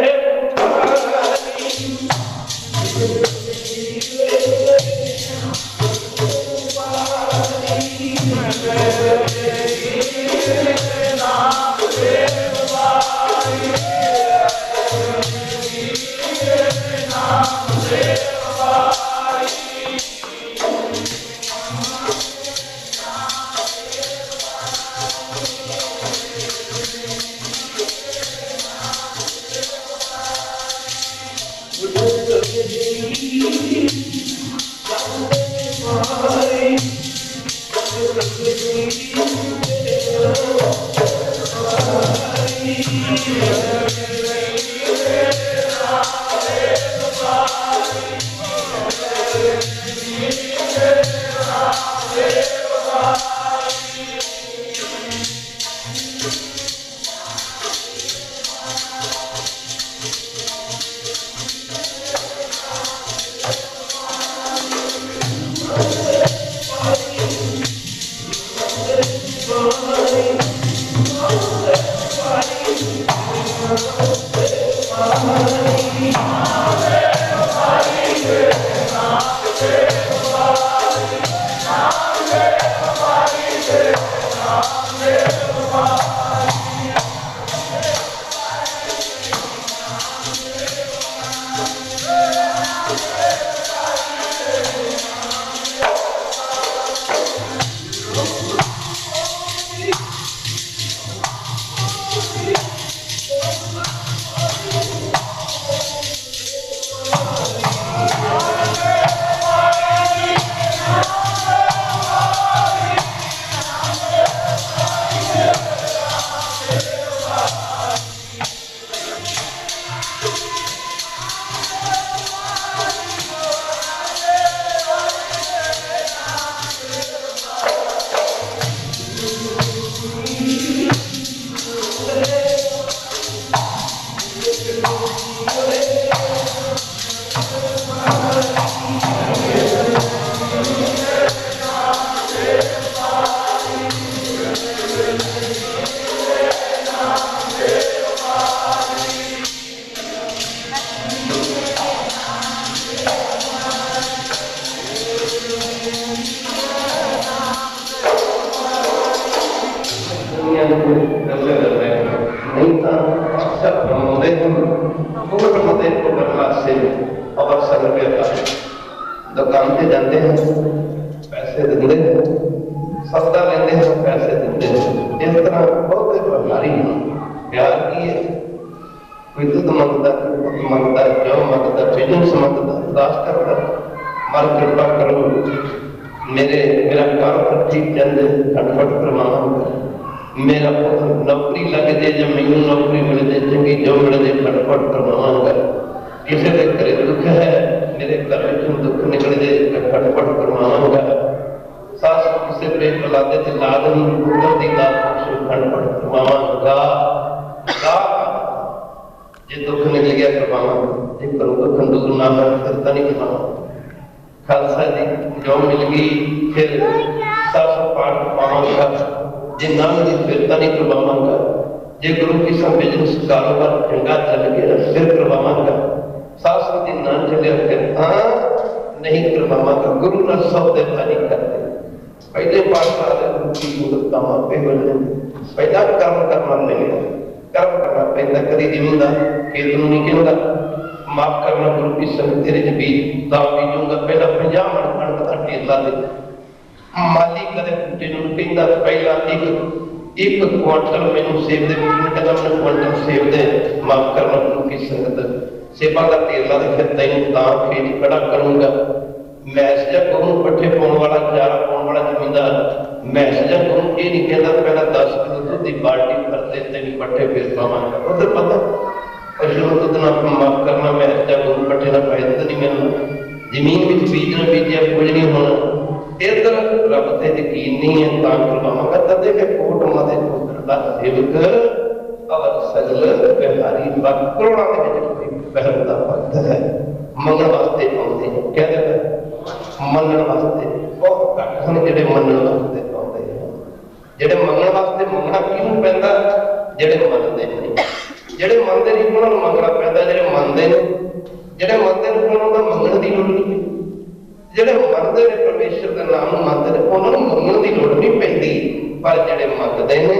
दुकान से जाते हैं पैसे देंगे सौदा लेते हैं पैसे देते हैं। इस तरह बहुत व्यापारी प्यार की है, कोई दूध मंगता जौ मंगता बिजनेस मंगता उदास करता मर कृपा करो मेरा काम ठीक चल खटपट करवाऊंगा, मेरा नौकरी लग जाए जब मैनू नौकरी मिल जाए चंगी जो मिल जाए खटपट करवाऊंगा, किसी के घरे दुख है मेरे घर में दुख निकल जाए खटपट करवाऊंगा, सास किसी प्रेम लादे थे लाद खटपट करवाऊंगा, जे दुख निकल गया करवाऊंगा, जे करूँ दुख दूर ना कर फिरता नहीं करवाऊंगा। खालसा जी जो मिल गई फिर सास पाठ पावांगा, जे ना मिली फिरता नहीं करवाऊंगा, जे गुरु की बिजनेस कारोबार चंगा चल गया फिर करवाऊंगा, सास दिन ना चलिया फिर नहीं करवाऊंगा, गुरु ना सौदे नहीं करते। पहले पाठशाला गुरु की मूर्खता मापे बने पहला कर्म करना लेगा, कर्म करना पैदा करी जीवंदा खेत नहीं कहूंगा माफ करना गुरु की संगत तेरे च बीज दाव बीजूंगा, पहला 50 मण कणक दा ढेला दे माली कदे बूटे नूं कहंदा पहला एक क्वांटल मैनू सेब दे कहंदा मैनू क्वांटल सेब दे, माफ करना गुरु की संगत सेबा दा ढेला दे फिर तैनूं तां खेत खड़ा करूंगा। मैस जा कहूं पट्ठे पाउण वाला चारा पाउण वाला जमींदार मैस जा कहूं ये नहीं कहंदा पहला 10 किलो दूध दी बाल्टी भर दे तैनूं पट्ठे फिर पावांगा, उधर पता पशु दुध ना माफ करना मैस जा कहूं पट्ठे ना फायदा नहीं मिलना, जमीन विच बीजना बीजिया कुछ नहीं होना, इधर रब ते यकीन नहीं है तां करवावांगा। तदे के कोट माते पुत्र दा सेवक अवर सजल बिहारी बक करोड़ां दे विच कोई पहल दा भक्त है, मंगण वास्ते आउंदे कहदे मनण वास्ते बहुत घट हन जिहड़े मनण वास्ते आउंदे हैं, जिहड़े मंगण वास्ते मंगना क्यों पैंदा जिहड़े मनदे नहीं, जिहड़े मनदे नहीं उन्हां नूं मंगना पैंदा, जिहड़े मनदे ने जिहड़े मनदे ने उन्हां नूं मंगण दी लोड़ नहीं, जिहड़े मनदे ने परमेश्वर दे नाम नूं मनदे ने उन्हां नूं मंगण दी लोड़ नहीं पैंदी, पर जिहड़े मनदे ने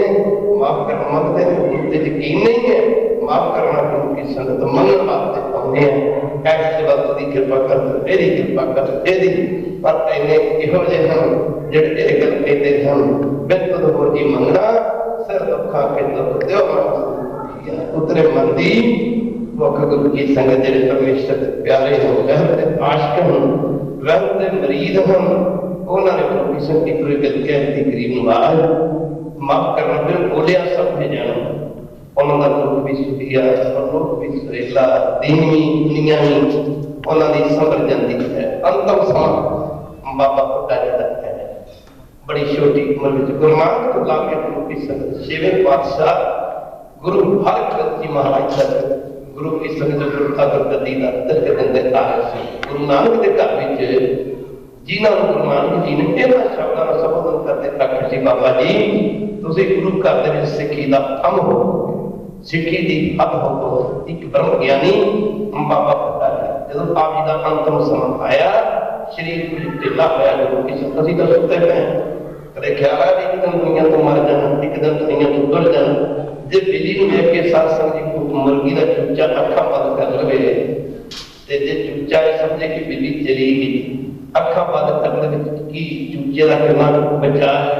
माफ कर मंगदे ने ते यकीन नहीं है माफ करना गुरु की संगत मंगण वास्ते आउंदे हैं। ऐसे वक्त की कृपा कर तेरी कृपा कर तेरी पर इन्ने इहो जे हम जिहड़े इह गल कहते हैं बिल्कुल हो जी मंगना सिर दुखा के दुख दियो उतरे मन दी मुख गुरु की संगत जिहड़े परमेश्वर दे प्यारे हो रहमते आशिक हो रहमते मरीद हो उन्हां ने गुरु की संगत पूरी गल कहती गरीब नवाज माफ करना फिर बोलिया सब में जाना उन्होंने दुख भी सुखिया लोक भी सुहेला दिन भी दुनिया भी उन्होंने संभल जाती है। अंतम समा बाबा बुड्ढा जी का है। बड़ी छोटी उम्र में गुरु नानक तो लाके गुरु की संगत छेवें पातशाह गुरु हरकृत जी महाराज तक गुरु की संगत गुरु ठाकुर गद्दी का तक देंदे आ रहे थे। गुरु नानक के घर में जिन्होंने गुरु नानक जी ने इन्होंने शब्दों का संबोधन करते आखिर जी बाबा जी तुसी गुरु घर दे विच सिक्खी दा थंम हो सिक्खी दी हद हो तो एक ब्रह्म ज्ञानी बाबा बुड्ढा जी जदों आप जी का अंतिम समय आया शरीर कुछ ढिला होया गुरु की संगत असीं तां सुते पे कदे ख्याल आया एक दिन दुनिया तो मर जाना एक दिन दुनिया तो टुर जाना जे बिल्ली नूं वेख के सत्संग जी को मुर्गी दा चूचा अखां बंद कर लवे ते जे चूचा समझे कि बिल्ली चली गई अखां बंद करने विच की चूचे दा कितना बचा है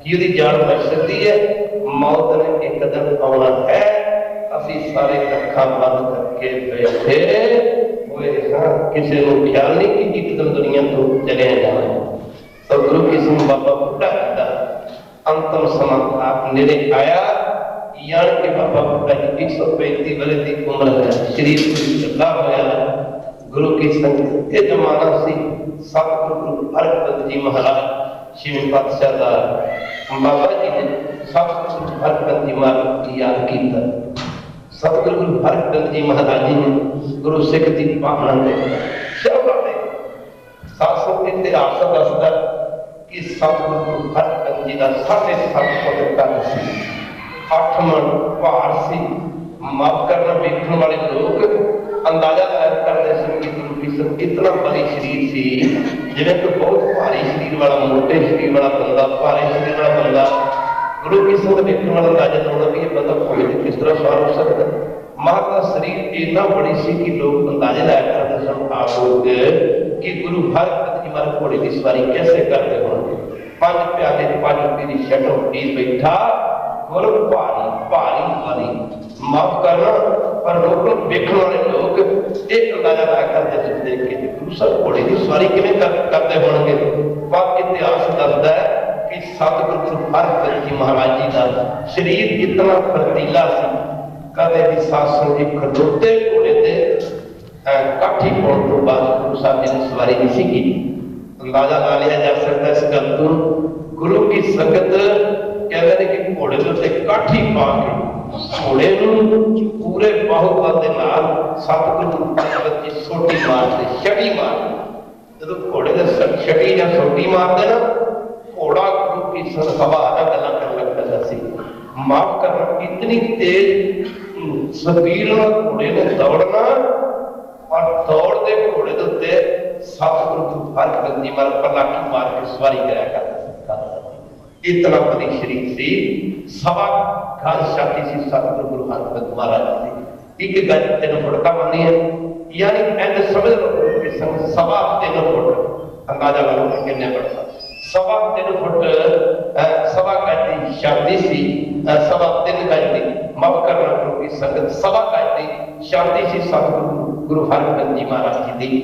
कि उसकी जान बच सकती है। मौत ने एक दिन आना है असीं सारे अखां बंद करके बैठे हुए हां किसी को ख्याल नहीं कि एक दिन दुनिया तो चले जाना है। तो गुरु की संग बाबा बुड्ढा जी का अंतिम समय आप नेड़े आया यानी कि बाबा बुड्ढा जी 135 वर्ष की उम्र है शरीर ढिला होया गुरु की संगत ये जमाना सी सतगुरु गुरु हरकृत जी महाराज छेवें पातशाह का बाबा जी ने सतगुरु गुरु हरकृत जी महाराज की याद किया। सतगुरु गुरु हरकृत जी महाराज जी ने गुरु सिख की पालना में शब्दां ने सासों के इतिहास दसदा कि सतगुरु गुरु हरकृत जी का 7.5 फुट कद सी 8 मन भार सी। माफ करना वेखण वाले लोग अंदाजा लगाया करते सन कि गुरु की संगत इतना भारी शरीर सी जिवें कोई बहुत भारी शरीर वाला मोटे शरीर वाला बंदा भारी शरीर वाला बंदा गुरु की संगत वेखण वाला अंदाजा लगाना भी ये बंदा घोड़े ते किस तरह सवार हो सकता। महाराज का शरीर इतना बड़ी सी कि लोग अंदाजा लगाया करते सन आप लोग कि गुरु हरकृत जी महाराज घोड़े की सवारी कैसे करते होंगे। 5 प्याले 5 रुपये की शर्टों पीर बैठा गुरु भारी भारी भारी माफ करना पर लोग देखने वाले लोग एक अंदाजा लगा करते देख के गुरु साहब घोड़े की सवारी किवें करते होंगे। पर इतिहास दसदा है कि सतगुरु गुरु हरकृत जी महाराज जी का शरीर इतना फर्तीला सी कदे भी सासों जी खड़ोते घोड़े ते काठी पाउण तो बाद गुरु साहब जी ने सवारी नहीं सी की। अंदाजा ला लिया जा सकता है इस गल तो गुरु की संगत कहते हैं कि घोड़े के उत्ते काठी पा के घोड़े पूरे बाहुबल के नाल सतगुरु हरकृत जी सोटी मारते छड़ी मारते जो घोड़े के छड़ी या सोटी मारते ना घोड़ा गुरु की संगत हवा ना गल्लां करन लग पैंदा सी। माफ करना इतनी तेज स्पीड नाल घोड़े ने दौड़ना और दौड़ते घोड़े के उत्ते सतगुरु हरकृत जी महाराज पलाकी मार के सवारी कराया करते। इतना बड़ी शरीर सी 1.25 गज छाती सी सतगुरु गुरु हरकृत महाराज जी 1 गज 3 फुट का मानी है यानी एंड समझ लो कि 3.25 फुट अंदाजा लगाओ कितने पड़ता 3.25 फुट 1.25 गज की छाती सी 3.25 गज की माफ करना गुरु की संगत 1.25 गज की छाती सी सतगुरु गुरु हरकृत जी महाराज जी की।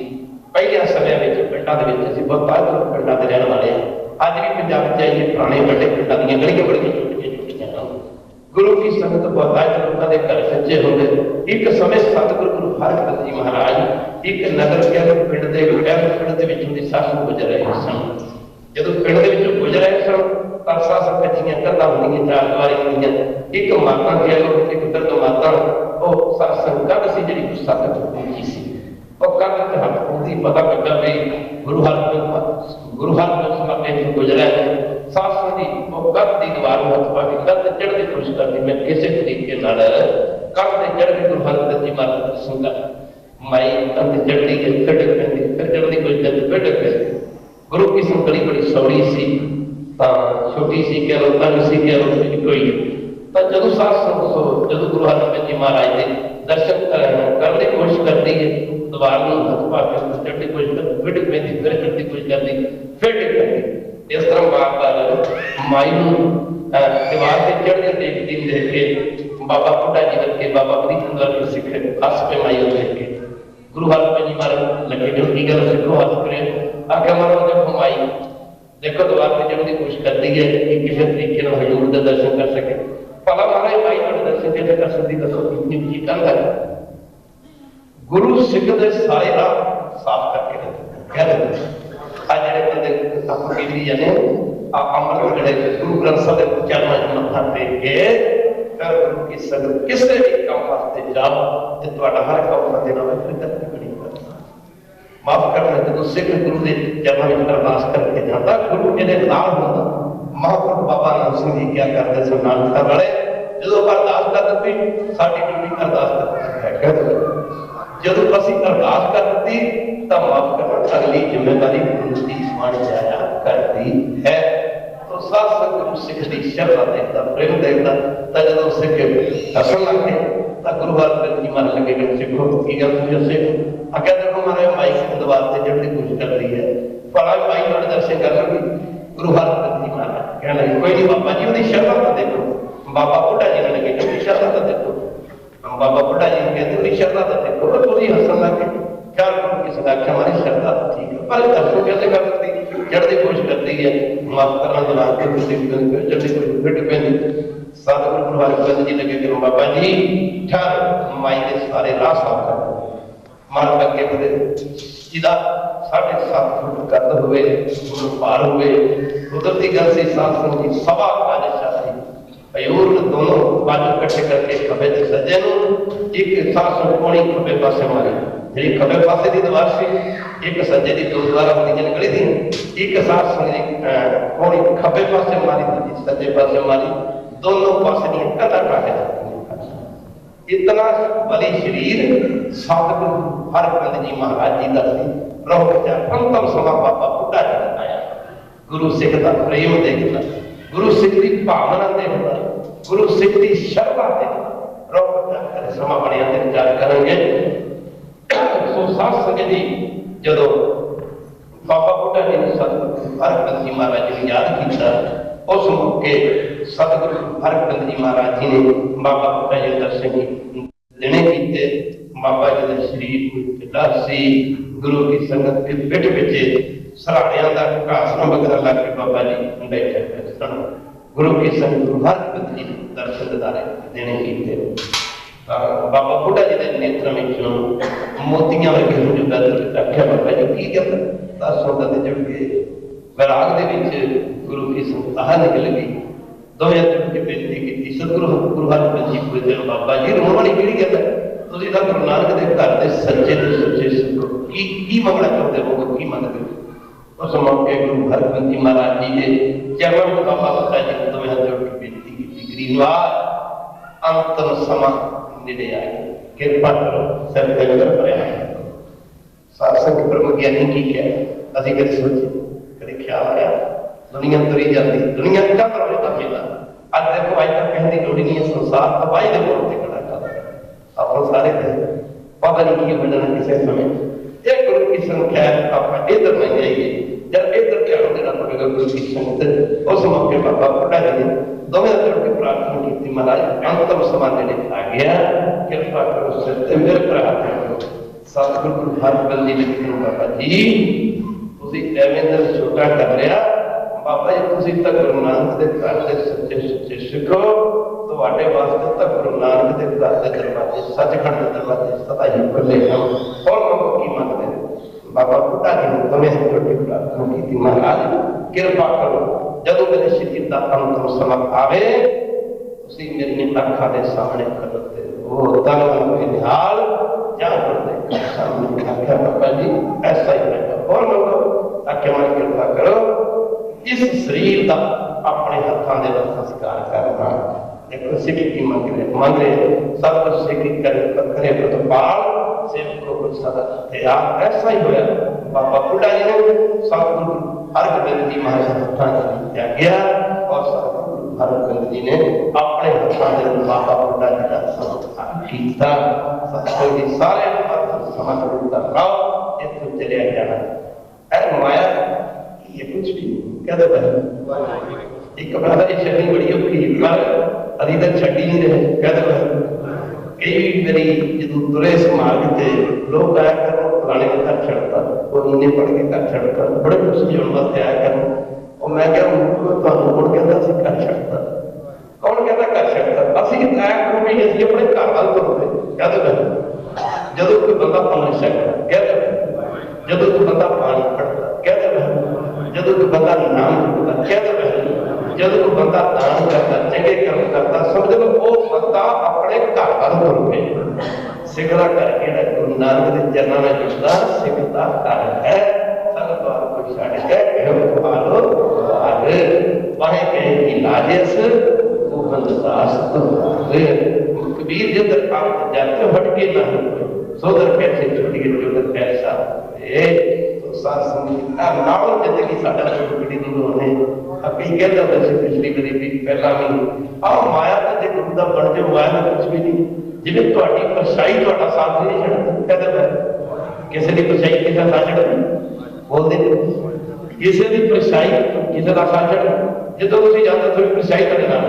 पहले समय में पिंडां दे विच असीं बहुत बाहर पिंडां दे रहण वाले हैं अज भी पंजाब चाहिए पुराने बड़े पिंडां दीयां गलियां बड़ियां छोटियां गुरु की संगत बहुत लोगों के घर सच्चे होंगे। एक समय सतगुरु गुरु हरकृत जी महाराज एक नगर के पिंड के पिंड के विचों सासू गुजर रहे सन। जदों पिंड के विचों गुजर रहे सन तां सास कच्चियां कंधां होंदियां 4 दीवारी होंदियां एक माता कह लो एक दर्द माता वो सत्संग कद सी जिहड़ी सतगुरु पहुंची सी और कद ते हथ पहुंची पता लगा भी गुरु हरकृत समय गुजरा है सासू जी वो कद की दीवार हथ पा के कद चढ़ती कोशिश करती मैं किसी तरीके कद चढ़ के गुरु हरकृत जी महाराज दर्शन कर माई कद चढ़ती है फिर पैंदी फिर चढ़ती कोशिश करती फिर पैंदी। गुरु की संगली बड़ी सौड़ी सी छोटी सी कह लो तंग सी कह लो कोई जो जो गुरु हरकृत जी महाराज के दर्शन करने की कोशिश करती है दीवार हथ पा के चढ़ती कोशिश करती फिर पैंदी फिर चढ़ती कोशिश करती फिर पैंदी। इस तरह बार बार माई दीवार से चढ़ते देखती देख के बाबा बुड्ढा जी करके बाबा फरीद के सिख हस पे माई देख के गुरु हरकृत जी महाराज लगे की गल सिखो हस करे आगे मारो देखो माई देखो दीवार से चढ़ने की कोशिश करती है कि किसी तरीके हजूर के दर्शन कर सके भला महाराज माई दर्शन कितने कर सकती दसो इतनी की कहता है गुरु सिख के सारे राह साफ करके कह देते आज जड़े बंदे आप कहती जाने अमृत जड़े गुरु ग्रंथ साहब के चरणों में मत्था टेक के कर गुरु की संगत किसी भी काम वास्ते जाओ तो तुम्हारा हर काम फतेह ना होए फिर तक नहीं करता माफ करना जो सिख गुरु के चरणों में अरदास करके जाता गुरु के नाल होता महापुरुष बाबा नानक सिंह जी क्या करते सन नानकसर वाले जो अरदास कर दी साडी ड्यूटी अरदास कर जो असी अरदास कर दी तो माफ करना अगली जिम्मेदारी गुरु की समान जाया करती है तो साथ साथ गुरु सिख की श्रद्धा देखता प्रेम देखता तो जो सिख हसन लग गए तो गुरु अर्जन जी मन लगे सिखो की गल तुझे सिख अगर देखो मारे माइक के दबाव से जल्दी कुछ कर रही है फला माइक वाले दर्शन कर लगी गुरु हरगोबिंद जी महाराज कहना कोई नहीं बाबा जी उनकी श्रद्धा तो देखो बाबा बुढ़ा जी ने लगे उनकी श्रद्धा तो देखो बाबा बुढ़ा जी कहते उनकी श्रद्धा तो देखो तुझी हसन लग गए चार किसी का आख्या हमारी श्रद्धा तो ठीक है पर दर्शन कैसे कर सकती जल्दी कोशिश करती है माफ करना दला के जल्दी कोशिश फिट पैंदी सतगुरु गुरु हरगोबिंद जी लगे कि बाबा जी ठहर माई के सारे राह साफ कर दो मार करके बदे सीधा 7.5 फुट कद हुए पार हुए कुदरती गल से सात संग की सवा बादशाही अयूर दोनों बाजू इकट्ठे करके खबे ते सज्जे नु एक सात सौ कोणी खबे पासे मारी जी खबे पासे दी दीवार से एक सज्जे दी दो दीवार होती जन गली थी एक सात संग की कोणी खबे पासे मारी थी सज्जे पासे मारी दोनों पासे दी कदा काटे इतना बली शरीर सतगुरु हरगोबिंद जी महाराज जी का रोह अंतम समा बाबा बुढ़ा जी ने आया गुरु सिख का प्रेम देखना गुरु सिख की भावना देखना गुरु सिख की श्रद्धा देखना रोह समा बड़े विचार करेंगे सो सात संगत जी जो बाबा बुढ़ा जी ने सतगुरु हरगोबिंद जी महाराज जी ने याद किया उस मौके सतगुरु हरगोबिंद जी महाराज जी ने बाबा बुढ़ा जी दर्शन देने कीते बाबा जी का शरीर डर सी गुरु की संगत के पिठ पिछे सराहणियां का घासना वगैरह ला के बाबा जी बैठे सन गुरु की संगत गुरु हरगोबिंद जी दर्शन दिदारे देने कीते बाबा बुढ़ा जी के नेत्र में मोतियां लगे जो बैठे आख्या बाबा जी की गल दस संगत जुड़ के वैराग दे गुरु की संगत आह निकल गई दोवें जुड़ के बेनती की सतगुरु गुरु हरगोबिंद जी पूछते बाबा जी रोण वाली किहड़ी गल है तुसीं तां गुरु नानक दे घर दे सच्चे ते सुच्चे सिख की मंगना चाहते हो की मंगते हो उस मौके गुरु हरगोबिंद जी महाराज जी के चरणों में बाबा बुढ़ा जी ने दोवें हाथ जोड़ के बेनती की गरीबवार अंतम समा नेड़े आए कृपा करो सिर ते नजर भरिया सत्संग ब्रह्म ज्ञानी की क्या असीं कदे सोचे कदे ख्याल आया दुनिया तुरी जाती दुनिया चंद रोज का मेला अज देखो अज तक कहने की लोड़ नहीं है संसार तबाही के मोड़ से खड़ा कर अपन सारे पता नहीं की बनना किसी समय एक गुरु की संख्या आप इधर नहीं जाइए जब इधर ध्यान देना पड़ेगा गुरु की संगत उस मौके बाबा बुढ़ा जी ने दोवें जोड़ के प्रार्थना की थी महाराज अंतम समा देने आ गया कृपा करो सिर ते मेरे पर हाथ रखो सतगुरु गुरु हरगोबिंद जी ने कहा बाबा जी तुसी एवें दा छोटा कर लिया बाबा जी तुसी तक गुरु नानक दे घर दे सच्चे सुच्चे सिखो ਤੁਹਾਡੇ ਵਾਸਤੇ ਤਾਂ ਗੁਰੂ ਨਾਨਕ ਦੇ ਘਰ ਦੇ ਦਰਵਾਜ਼ੇ ਸੱਚਖੰਡ ਦੇ ਦਰਵਾਜ਼ੇ ਸਦਾ ਹੀ ਖੁੱਲੇ ਹਨ और ਮੰਗੋ ਕੀ ਮੰਗਦੇ ਬਾਬਾ ਬੁੱਢਾ ਜੀ ਨੇ ਦੋਵੇਂ ਛੋਟੀ ਪ੍ਰਾਰਥਨਾ ਕੀਤੀ ਮਹਾਰਾਜ ਕਿਰਪਾ ਕਰੋ ਜਦੋਂ ਮੇਰੇ ਸਰੀਰ ਦਾ ਅੰਤਮ ਸਮਾਂ ਆਵੇ ਤੁਸੀਂ ਮੇਰੀਆਂ ਅੱਖਾਂ ਦੇ ਸਾਹਮਣੇ ਖੜੋਤੇ ਉਹ ਤਨ ਮਨ ਨਿਹਾਲ ਜਾਂ ਕਰਦੇ ਸਾਹਮਣੇ ਆਖਿਆ ਬਾਬਾ ਜੀ ਐਸਾ ਹੀ ਹੈ और ਮੰਗੋ ਆਖਿਆ ਮੈਂ ਕਿਰਪਾ ਕਰੋ इस शरीर का अपने हाथों के वल संस्कार करना एक सिख की मंग रहे सब कुछ सिख करे प्रतिपाल सेवकों को सदा त्याग ऐसा ही होया बाबा बुढ़ा जी ने सतगुरु हरगोबिंद जी महाराज हाथों गया और सतगुरु हरगोबिंद जी ने अपने हाथों के बाबा बुढ़ा जी का संस्कार किया सतगुरु जी सारे समझ रहो इतने चले जाना ऐ माया ये कुछ भी कहते हैं एक बड़ा ये छड़ी बड़ी औखी पर अभी तक छड़ी नहीं रहे कहते हैं कई मेरी जो तुरे इस मार्ग से लोग आया कर फलाने के घर छड़ता वो इन्हें पढ़ के घर छड़ता बड़े कुछ समझाने वास्ते आया कर और मैं क्या मुड़ कहता घर छड़ता कौन कहता घर छड़ता असं आया करो ਵੀ ਅਸੀਂ ਆਪਣੇ ਘਰ ਵੱਲ ਤੁਰਦੇ ਕਹਿੰਦੇ ਜਦੋਂ ਕੋਈ ਬੰਦਾ ਅੰਮ੍ਰਿਤ ਛਕਦਾ ਕਹਿੰਦੇ, ਜਦੋਂ ਕੋਈ ਬੰਦਾ ਪਾਣੀ ਪੜਦਾ ਕਹਿੰਦੇ, ਜਦੋਂ ਕੋਈ ਬੰਦਾ ਨਾਮ ਜਪਦਾ ਕਹਿੰਦੇ, ਜਦੋਂ ਕੋਈ ਬੰਦਾ ਦਾਨ ਕਰਦਾ ਚੰਗੇ ਕਰਮ ਕਰਦਾ ਸਮਝ ਲਓ ਉਹ ਬੰਦਾ ਆਪਣੇ ਘਰ ਵੱਲ ਤੁਰ ਪਿਆ। ਸਿੱਖ ਦਾ ਘਰ ਕਿਹੜਾ? ਗੁਰੂ ਨਾਨਕ ਦੇ ਚਰਨਾਂ ਨਾਲ ਜੁੜਦਾ ਸਿੱਖ ਦਾ ਘਰ ਹੈ। ਸੰਗਤ ਵਾਰ ਕੋਈ ਛੱਡ ਕੇ ਇਹੋ ਹਾਲੋ ਹਾਲ ਵਾਹੇ ਕਹੇ ਕਿ ਲਾਜਸ ਉਹ ਬੰਦਾਸ ਤੋਂ ਕਬੀਰ ਜਿੱਧਰ ਆਪ ਜਾਂਦੇ ਹਟ ਕੇ ਨਾ ਸੋਦਰ ਪੈਸੇ ਛੁੱਟੀ ਜੁੜਤ ਪੈਸਾ ਇਹ ਸਾਰ ਸੰਗੀਤਾ ਨਾਲ ਜ਼ਿੰਦਗੀ ਸਾਡਾ ਛੁੱਟੀ ਦੀ ਹੋਣੇ ਅੱਗੇ ਕਹਿੰਦਾ ਵੈਸੇ ਪਿਛਲੀ ਵਾਰੀ ਵੀ ਪਹਿਲਾਂ ਵੀ ਆਹ ਮਾਇਆ ਤੇ ਜੇ ਗੁਰੂ ਦਾ ਬਣ ਜੇ ਮਾਇਆ ਦਾ ਕੁਝ ਵੀ ਨਹੀਂ। ਜਿਵੇਂ ਤੁਹਾਡੀ ਪਰਛਾਈ ਤੁਹਾਡਾ ਸਾਥ ਨਹੀਂ ਛੱਡਦਾ ਕਹਿੰਦਾ ਕਿਸੇ ਦੀ ਪਰਛਾਈ ਕਿਸੇ ਦਾ ਸਾਥ ਛੱਡਦਾ ਬੋਲਦੇ ਕਿਸੇ ਦੀ ਪਰਛਾਈ ਕਿਸੇ ਦਾ ਸਾਥ ਛੱਡਦਾ। ਜਦੋਂ ਤੁਸੀਂ ਜਾਂਦੇ ਤੁਹਾਡੀ ਪਰਛਾਈ ਤੁਹਾਡੇ ਨਾਲ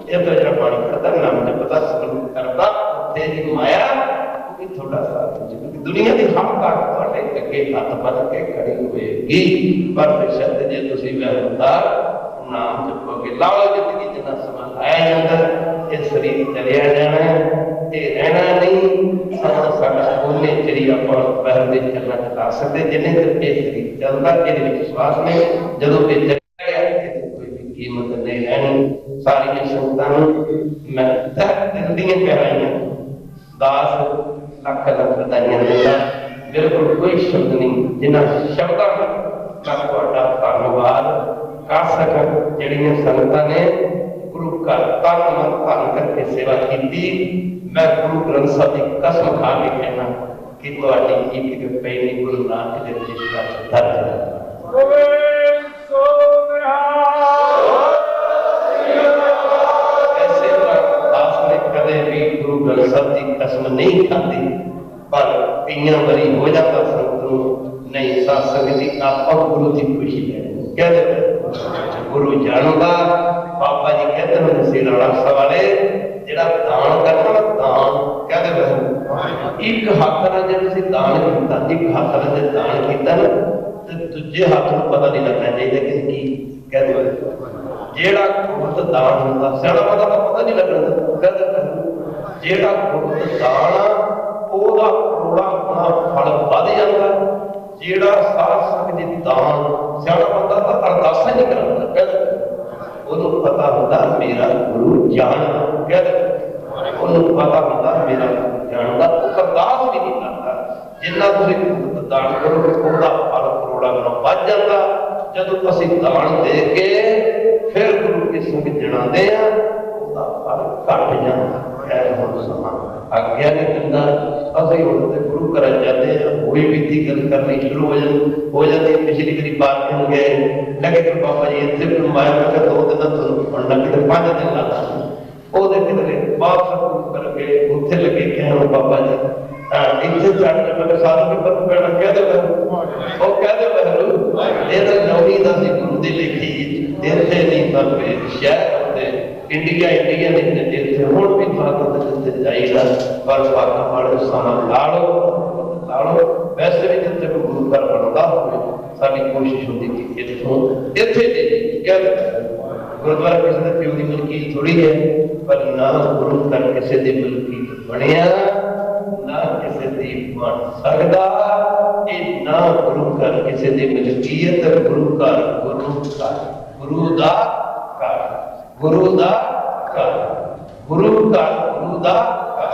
ਇਹ ਤਾਂ ਜਿਹੜਾ ਪਾਣੀ ਕਰਦਾ ਨਾਮ ਨੇ ਪਤਾ ਸਬਨ ਕਰਦਾ ਤੇਰੀ ਮਾਇਆ ਵੀ ਤੁਹਾਡਾ ਸਾਥ ਨਹੀਂ। ਦੁਨੀਆ ਦੀ ਹਮ ਕਾਟ ਤੁਹਾਡੇ ਅੱਗੇ ਹੱਥ ਬੰਨ ਕੇ ਖੜੀ ਹੋਏਗੀ ਪਰ ਬੇਸ਼ੱਕ ਜੇ ਤੁਸੀਂ ਵਹਿਮਦਾਰ ਨਾਮ ਜਪੋਗੇ ਲਾਓ ਜ਼ਿੰਦਗੀ ਜਿੰਨਾ ਸਮਾਂ ਲਾਇਆ ਜਾਂਦਾ ਇਹ ਸਰੀਰ ਚਲਿਆ ਜਾਣਾ ਇਹ ਰਹਿਣਾ ਨਹੀਂ। ਸਾਡਾ ਉਹਨੇ ਜਿਹੜੀ ਆਪਾਂ ਪਹਿਲ ਦੇ ਚੱਲਣਾ ਚਲਾ ਸਕਦੇ ਜਿੰਨੇ ਚਿਰ ਇਹ ਸਰੀਰ ਚੱਲਦਾ ਇਹਦੇ ਵਿੱਚ ਵਿਸ਼ਵਾਸ ਨਹੀਂ। ਜਦੋਂ ਇਹ ਚੱਲਿਆ ਇਹਦੀ ਕੋਈ ਵੀ ਕੀਮਤ ਨਹੀਂ ਰਹਿਣੀ। ਸਾਰੀਆਂ ਸੰਗਤਾਂ ਨੂੰ ਮੈਂ ਦਿਲ ਦੀਆਂ ਪਿਆਰੀਆਂ 10 ਲੱਖ ਲੱਖ ਵਧਾਈਆਂ ਦਿੰਦਾ। ਬਿਲਕੁਲ ਕੋਈ ਸ਼ਬਦ ਨਹੀਂ ਜਿਨ੍ਹਾਂ ਸ਼ਬਦਾਂ ਦਾ ਤੁਹਾਡਾ ਧੰਨਵਾਦ ਕਰ ਸਕਣ ਜਿਹੜੀਆਂ ਸੰਗਤਾਂ ਨੇ ਗੁਰੂ ਘਰ ਤਨ ਮਨ ਧਨ ਕਰਕੇ ਸੇਵਾ ਕੀਤੀ। ਮੈਂ ਗੁਰੂ ਗ੍ਰੰਥ ਸਾਹਿਬ ਦੀ ਕਸਮ ਖਾ ਕੇ ਕਹਿਣਾ ਕਿ ਤੁਹਾਡੀ ਇੱਕ ਪੈਣੀ ਗੁਰੂ ਨਾਨਕ ਦੇਵ ਜੀ ਦਾ ਦਰਜ ਹੈ। ਐਸੇ ਦਾਸ ਨੇ ਕਦੇ ਵੀ ਗੁਰੂ ਗ੍ਰੰਥ ਸਾਹਿਬ ਦੀ ਕਸਮ ਨਹੀਂ ਖਾਧੀ ਪਰ ਕਈਆਂ ਵਾਰੀ ਹੋ ਜਾਂਦਾ ਸੰਗਤ ਨੂੰ ਨਹੀਂ ਸਾਧ ਸੰਗਤ ਦੀ ਆਪਾਂ ਗੁਰੂ ਦੀ ਖੁਸ਼ੀ ਲੈਣੀ ਕਹਿੰਦੇ ਗੁਰੂ ਜਾਣਦਾ। ਬਾਬਾ ਜੀ ਕਹਿੰਦੇ ਹੁੰਦੇ ਸੀ ਰਾਣਾ ਸਵਾਲੇ ਜਿਹੜਾ ਦਾਨ ਕਰਨਾ ਦਾਨ ਕਹਿੰਦੇ ਇੱਕ ਹੱਥ ਨਾਲ ਜੇ ਤੁਸੀਂ ਦਾਨ ਕੀਤਾ ਇੱਕ ਹੱਥ ਨਾਲ ਜੇ ਦਾਨ ਕੀਤਾ ਨਾ ਤੇ ਦੂਜੇ ਹੱਥ ਨੂੰ ਪਤਾ ਨਹੀਂ ਲੱਗਣਾ ਚਾਹੀਦਾ ਕਿ ਕੀ ਕਹਿੰਦੇ ਜਿਹੜਾ ਗੁਪਤ ਦਾਨ ਹੁੰਦਾ ਸਿਆਣਾ ਪਤਾ ਨਹੀਂ ਲੱਗਣਾ ਕਹਿੰਦੇ ਜਿਹੜਾ ਗੁਪਤ ਦਾਨ ਉਹਦਾ ਕਰੋੜਾ ਗੁਣਾ ਫਲ ਵੱਧ ਜਾਂਦਾ। ਜਿਹੜਾ ਸਾਧ ਸੰਗਤ ਦੀ ਦਾਨ ਸਿਆਣਾ ਬੰਦਾ ਤਾਂ ਅਰਦਾਸਾਂ ਨਹੀਂ ਕਰਾਉਂਦਾ ਕਹਿੰਦੇ ਉਹਨੂੰ ਪਤਾ ਹੁੰਦਾ ਮੇਰਾ ਗੁਰੂ ਜਾਣਦਾ ਕਹਿੰਦੇ ਉਹਨੂੰ ਪਤਾ ਹੁੰਦਾ ਮੇਰਾ ਗੁਰੂ ਜਾਣਦਾ ਉਹ ਅਰਦਾਸ ਵੀ ਨਹੀਂ ਕਰਦਾ। ਜਿੰਨਾ ਤੁਸੀਂ ਗੁਪਤ ਦਾਨ ਕਰੋਗੇ ਉਹਦਾ ਫਲ ਕਰੋੜਾ ਗੁਣਾ ਵੱਧ ਜਾਂਦਾ। ਜਦੋਂ ਅਸੀਂ ਦਾਨ ਦੇ ਕੇ ਫਿਰ ਗੁਰੂ ਕੀ ਸੰਗਤ ਜਣਾਉਂਦੇ ਆ ਉਹਦਾ ਫਲ ਘੱਟ ਜਾਂਦਾ। ਹੁਣ ਸਮਾਂ ਆਗਿਆ ਨਹੀਂ ਦਿੰਦਾ ਅਸੀਂ ਹੁਣ ਤੇ ਗੁਰੂ ਘਰ ਜਾਂਦੇ ਆ ਕੋਈ ਵੀ ਦੀ ਗੱਲ ਕਰਨੀ ਸ਼ੁਰੂ ਹੋ ਜਾਂਦੀ। ਪਿਛਲੀ ਵਾਰੀ ਬਾਤ ਨੂੰ ਗਏ ਲੱਗੇ ਕਿ ਬਾਬਾ ਜੀ ਇੱਥੇ ਵੀ ਮਾਇਆ ਮੈਂ 2 ਦਿਨ ਤੁਹਾਨੂੰ ਲੱਗੇ 5 ਦਿਨ ਲਾਤਾ ਉਹਦੇ ਕਿਤੇ ਵਾਪਸ ਕਰਕੇ ਉੱਥੇ ਲੱਗੇ ਕਹਿਣ ਬਾਬਾ ਜੀ ਇੱਥੇ ਚੜ੍ਹ ਕੇ ਮੈਂ ਸਾਰਾ ਵੀ ਪਰ ਪੈਣਾ ਕਹਿ ਦੇ ਉਹ ਕਹਿ ਦੇ ਬਹਿਰੂ ਇਹ ਤਾਂ ਨੌਵੀਂ ਦਾ ਸੀ ਗੁਰੂ ਦੀ ਲਿਖੀ ਇੱਥੇ ਨਹੀਂ ਪਰ ਸ਼ਹਿਰ ਹੁੰਦੇ ਇੰਡੀਆ ਨਹੀਂ ਇੱਥੇ ਹੁਣ ਵੀ ਥਾਂ ਜਾਈਦਾ ਪਰ ਪਾਕਾਂ ਵਾਲੇ ਸਾਨਾ ਲਾ ਲਓ ਵੈਸੇ ਵੀ ਜਿੱਥੇ ਗੁਰੂ ਘਰ ਬਣਦਾ ਹੋਵੇ ਸਾਡੀ ਕੋਸ਼ਿਸ਼ ਹੁੰਦੀ ਕਿ ਇੱਥੇ ਦੇ ਕਹਿੰਦੇ ਗੁਰਦੁਆਰਾ ਕਿਸੇ ਦੇ ਪਿਓ ਦੀ ਮਲਕੀਤ ਥੋੜੀ ਹੈ ਪਰ ਨਾ ਗੁਰੂ ਘਰ ਕਿਸੇ ਦੀ ਮਲਕੀਤ ਬਣਿਆ ਨਾ ਕਿਸੇ ਦੀ ਬਣ ਸਕਦਾ। ਇਹ ਨਾ ਗੁਰੂ ਘਰ ਕਿਸੇ ਦੀ ਮਲਕੀਤ ਗੁਰੂ ਘਰ ਗੁਰੂ ਦਾ ਘਰ ਗੁਰੂ ਦਾ ਘਰ ਗੁਰੂ ਘਰ ਗੁਰੂ ਦਾ ਘਰ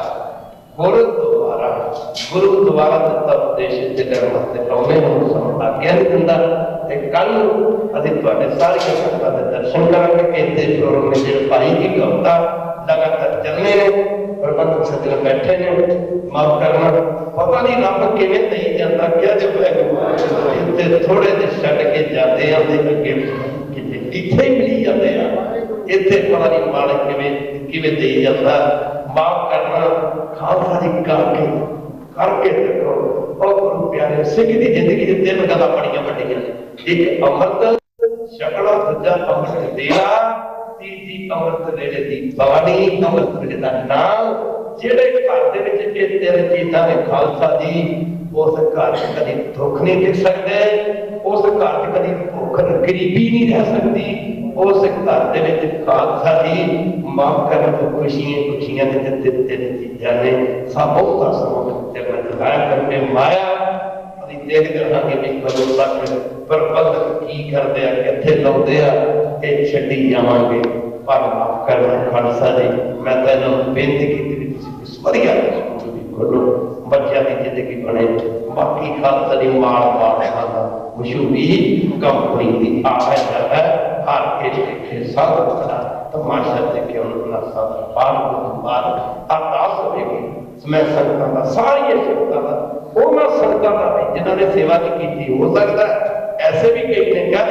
ਗੁਰਦੁਆਰਾ ਦਿੱਤਾ ਉਪਦੇਸ਼ ਦੇ ਕਰਨ ਵਾਸਤੇ ਆਉਨੇ ਨੂੰ ਸਮਾਂ ਆਗਿਆ ਨਹੀਂ ਦਿੰਦਾ ਤੇ ਕੱਲ ਅਸੀਂ ਤੁਹਾਡੇ ਸਾਰੀਆਂ ਸੰਗਤਾਂ ਦੇ ਦਰਸ਼ਨ ਕਰਾਂਗੇ। ਇੱਥੇ ਪ੍ਰੋਗਰਾਮ ਨੇ ਜਿਹੜੇ ਭਾਈ ਦੀ ਕਵਿਤਾ ਲਗਾਤਾਰ ਚੱਲਣੇ ਨੇ ਪ੍ਰਬੰਧਕ ਸੱਜਣ ਬੈਠੇ ਨੇ ਮਾਫ ਕਰਨਾ ਪਤਾ ਨਹੀਂ ਰੱਬ ਕਿਵੇਂ ਨਹੀਂ ਜਾਂਦਾ ਕਿਹਾ ਜੇ ਇੱਥੇ ਥੋੜੇ ਜਿਹੇ ਛੱਡ ਕੇ ਜਾਂਦੇ ਆ ਤੇ ਅੱਗੇ ਕਿਤੇ ਇੱਥੇ ਹੀ ਮਿਲੀ ਜਾਂਦੇ ਆ ਇੱਥੇ ਪਤਾ ਨਹੀਂ ਮਾਲਕ ਕਿਵੇਂ ਦੇਈ ਜਾਂਦਾ। ਮਾਫ ਕਰਨਾ ਖਾਲਸਾ ਜੀ ਕਰਕੇ ਦੇਖੋ ਉਹ ਗੁਰੂ ਪਿਆਰੇ ਸਿੱਖ ਦੀ ਜ਼ਿੰਦਗੀ ਦੇ 3 ਗੱਲਾਂ ਬੜੀਆਂ ਵੱਡੀਆਂ ਇੱਕ ਅੰਮ੍ਰਿਤ ਛਕਣਾ ਦੂਜਾ ਅੰਮ੍ਰਿਤ ਦੇਣਾ ਤੀਜੀ ਅੰਮ੍ਰਿਤ ਵੇਲੇ ਦੀ ਬਾਣੀ ਅੰਮ੍ਰਿਤ ਵੇਲੇ ਦਾ ਨਾਮ ਜਿਹੜੇ ਘਰ ਦੇ ਵਿੱਚ ਇਹ 3 ਚੀਜ਼ਾਂ ਨੇ ਖਾਲਸਾ ਜੀ उस घर च कभी दुख नहीं टिक सकते, उस घर च कभी भुख गरीबी नहीं रह सकती, उस घर के खालसा जी माफ करने को खुशियां खुशियां तीन चीजा ने सब बहुता समय दिखाया करके माया देखते रहांगे भी कदों तक प्रबंधक की करते हैं कितने लाते हैं ये छड्डी जावांगे। पर माफ करना खालसा जी, मैं तो इन्होंने बेनती की कुछ वधिया स्कूल भी खोलो, बच्चों की जिंदगी बने। बाकी खालसा जी माल बादशाह का मशहूरी कंपनी की आया है हर के साध करा तमाशा देखे उन्होंने साधा पार बार अरदास होगी मैं संगतां दा सारियां संगतां दा उन्होंने संगतां दा भी जिन्होंने सेवा नहीं की। हो सकता है ऐसे भी कई ने क्या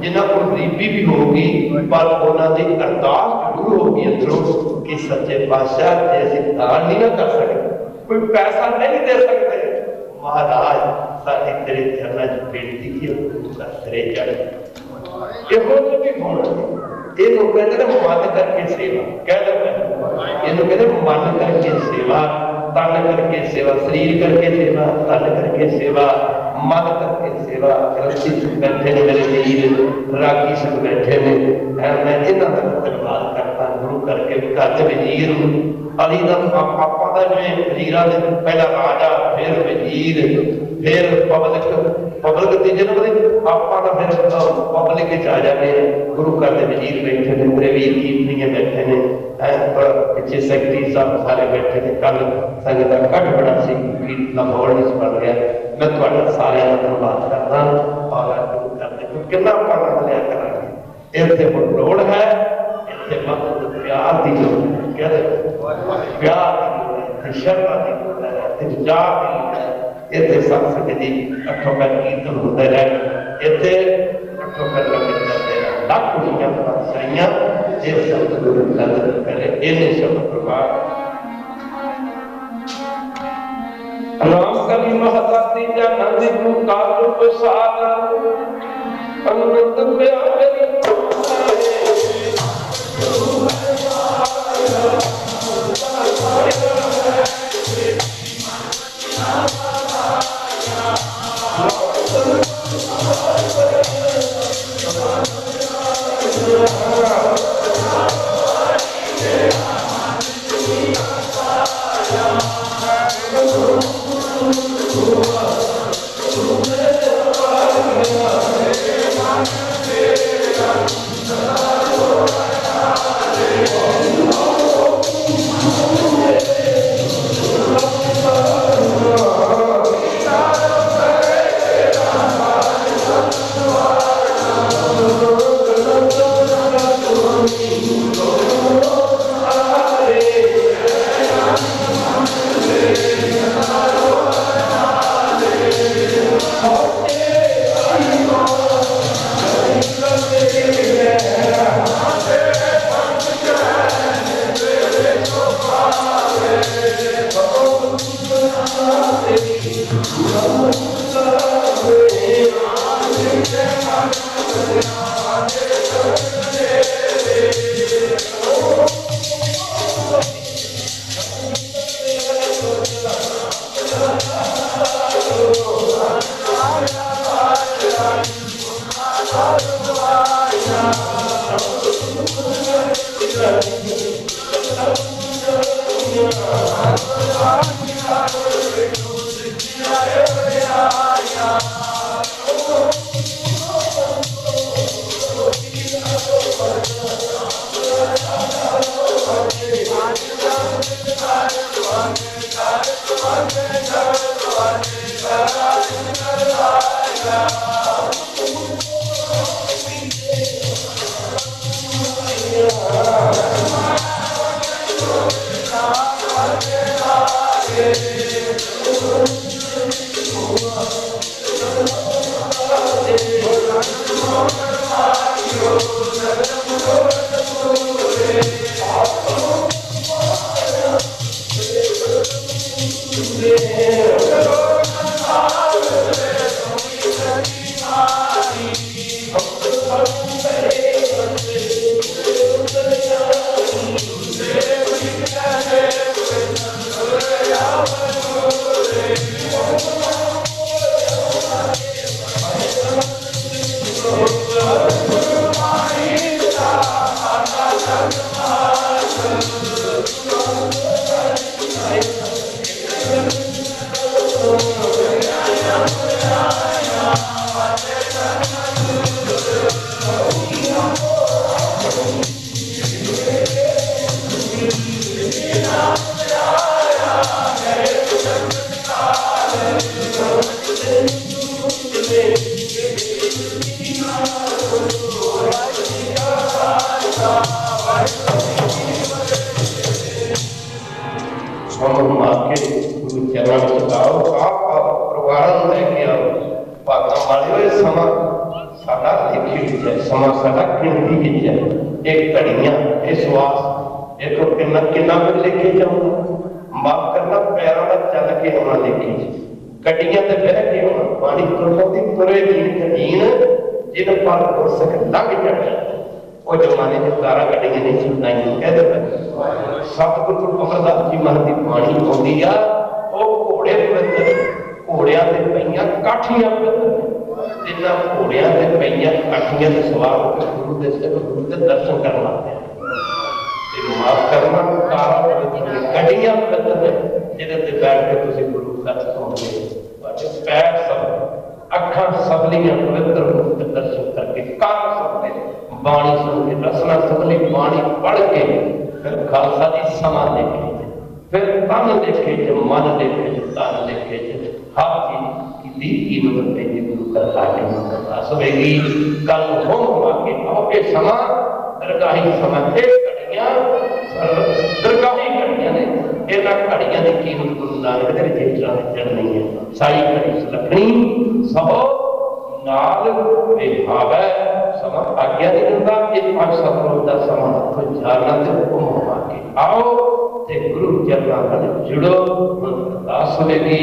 जिन्हों को गरीबी भी होगी पर उन्होंने अरदास जरूर होगी अंदरों कि सच्चे पातशाह जैसे दान नहीं ना कर सकते, कोई पैसा नहीं दे सकते, महाराज साडे तेरे चरणों च बेनती की सिरे चढ़ इहो भी होना। ये कहते हैं मन करके सेवा, कह दो इन्हों कहते मन करके सेवा, तन करके सेवा, शरीर करके सेवा, तन करके सेवा, मन करके सेवा। ग्रंथी सब बैठे ने मेरे वीर, रागी सब बैठे ने, मैं इन्हों का धन्यवाद करता गुरु करके घर के वजीर अली का आपा का जिवें वजीरां दे पहला राजा फिर वजीर फिर पब्लिक तीजे नंबर आपा का फिर पब्लिक आ जाते गुरु घर के वजीर बैठे ने, मेरे वीर कीर्तनीय बैठे ने, पिछे सैकटरी साहब सारे बैठे थे। कल संगत का कट बड़ा सी कीर्तन माहौल नहीं बन गया। मैं थोड़ा सारे का धन्यवाद करता और गुरु करते कितना आनंद लिया करांगे। इत्थे हुण लोड़ है, इत्थे मत प्यार की लोड़ है, कहते प्यार की लोड़ है, श्रद्धा की लोड़ है, उत्साह की लोड़ है। इत्थे सत्संग जी अठों का कीर्तन होते रहे, इत्थे अठों का लंगर चलते रहे, लाख खुशियां पातशाहियां जिस सतगुरु नजर करे इन्हें शब्द प्रभाव। राम कवि महता तीजा नंदी काल प्रसाद अनंत प्यारे हम माके गुरु चरणों में आओ, आप परिवार लेके आओ। भागा वाले ये समा साडा लिखी विच है, समा साडा गिनती विच है। एक घड़ियां, एक श्वास, एक किन्ना किन्ना कुछ लेके जाऊंगा। माफ करना पैरों का चल के आना लेके, गड्डियां ते बह के आना, पानी तुरती तुरे जीन जिन पर गुरसक लंघ जाए। वो जमाने में तारा गड्डियां नहीं सुनाई कहते सतगुरु अमरदास जी महाराज की बाणी आउंदी आ, वो घोड़े पवित्र घोड़ियां ते पईयां काठियां पवित्र, जिन्हां घोड़ियां ते पईयां काठियां ते सवार होकर गुरु के सिर गुरु के दर्शन करन आते हैं। माफ करना तारा पवित्र गड्डियां पवित्र जिहदे ते बैठ के तुसीं गुरु घर सुणदे हो। पैर सब अखा सबलियां पवित्र रूप के दर्शन करके कान सबले बाणी सुन के रसना सबली बाणी पढ़ के फिर खालसा जी समा देखे, फिर तन देखे, मन देखे, तन देखे, हर चीज की कीमत पे गुरु का लागे अरदास होगी। कल होम आके आओ के समा दरगाही समा घड़ियां दरगाही घड़ियां ने इन्हां घड़ियां की कीमत गुरु नानक दे रजिस्टरां में चढ़नी है। साई घड़ी सुलखनी सभो नाल विभावै, समा आज्ञा नहीं दिंदा। ये 5 सतरों का समा तो जाना ते हुक्म आके आओ ते गुरु चरणां नाल जुड़ो। अरदास होगी।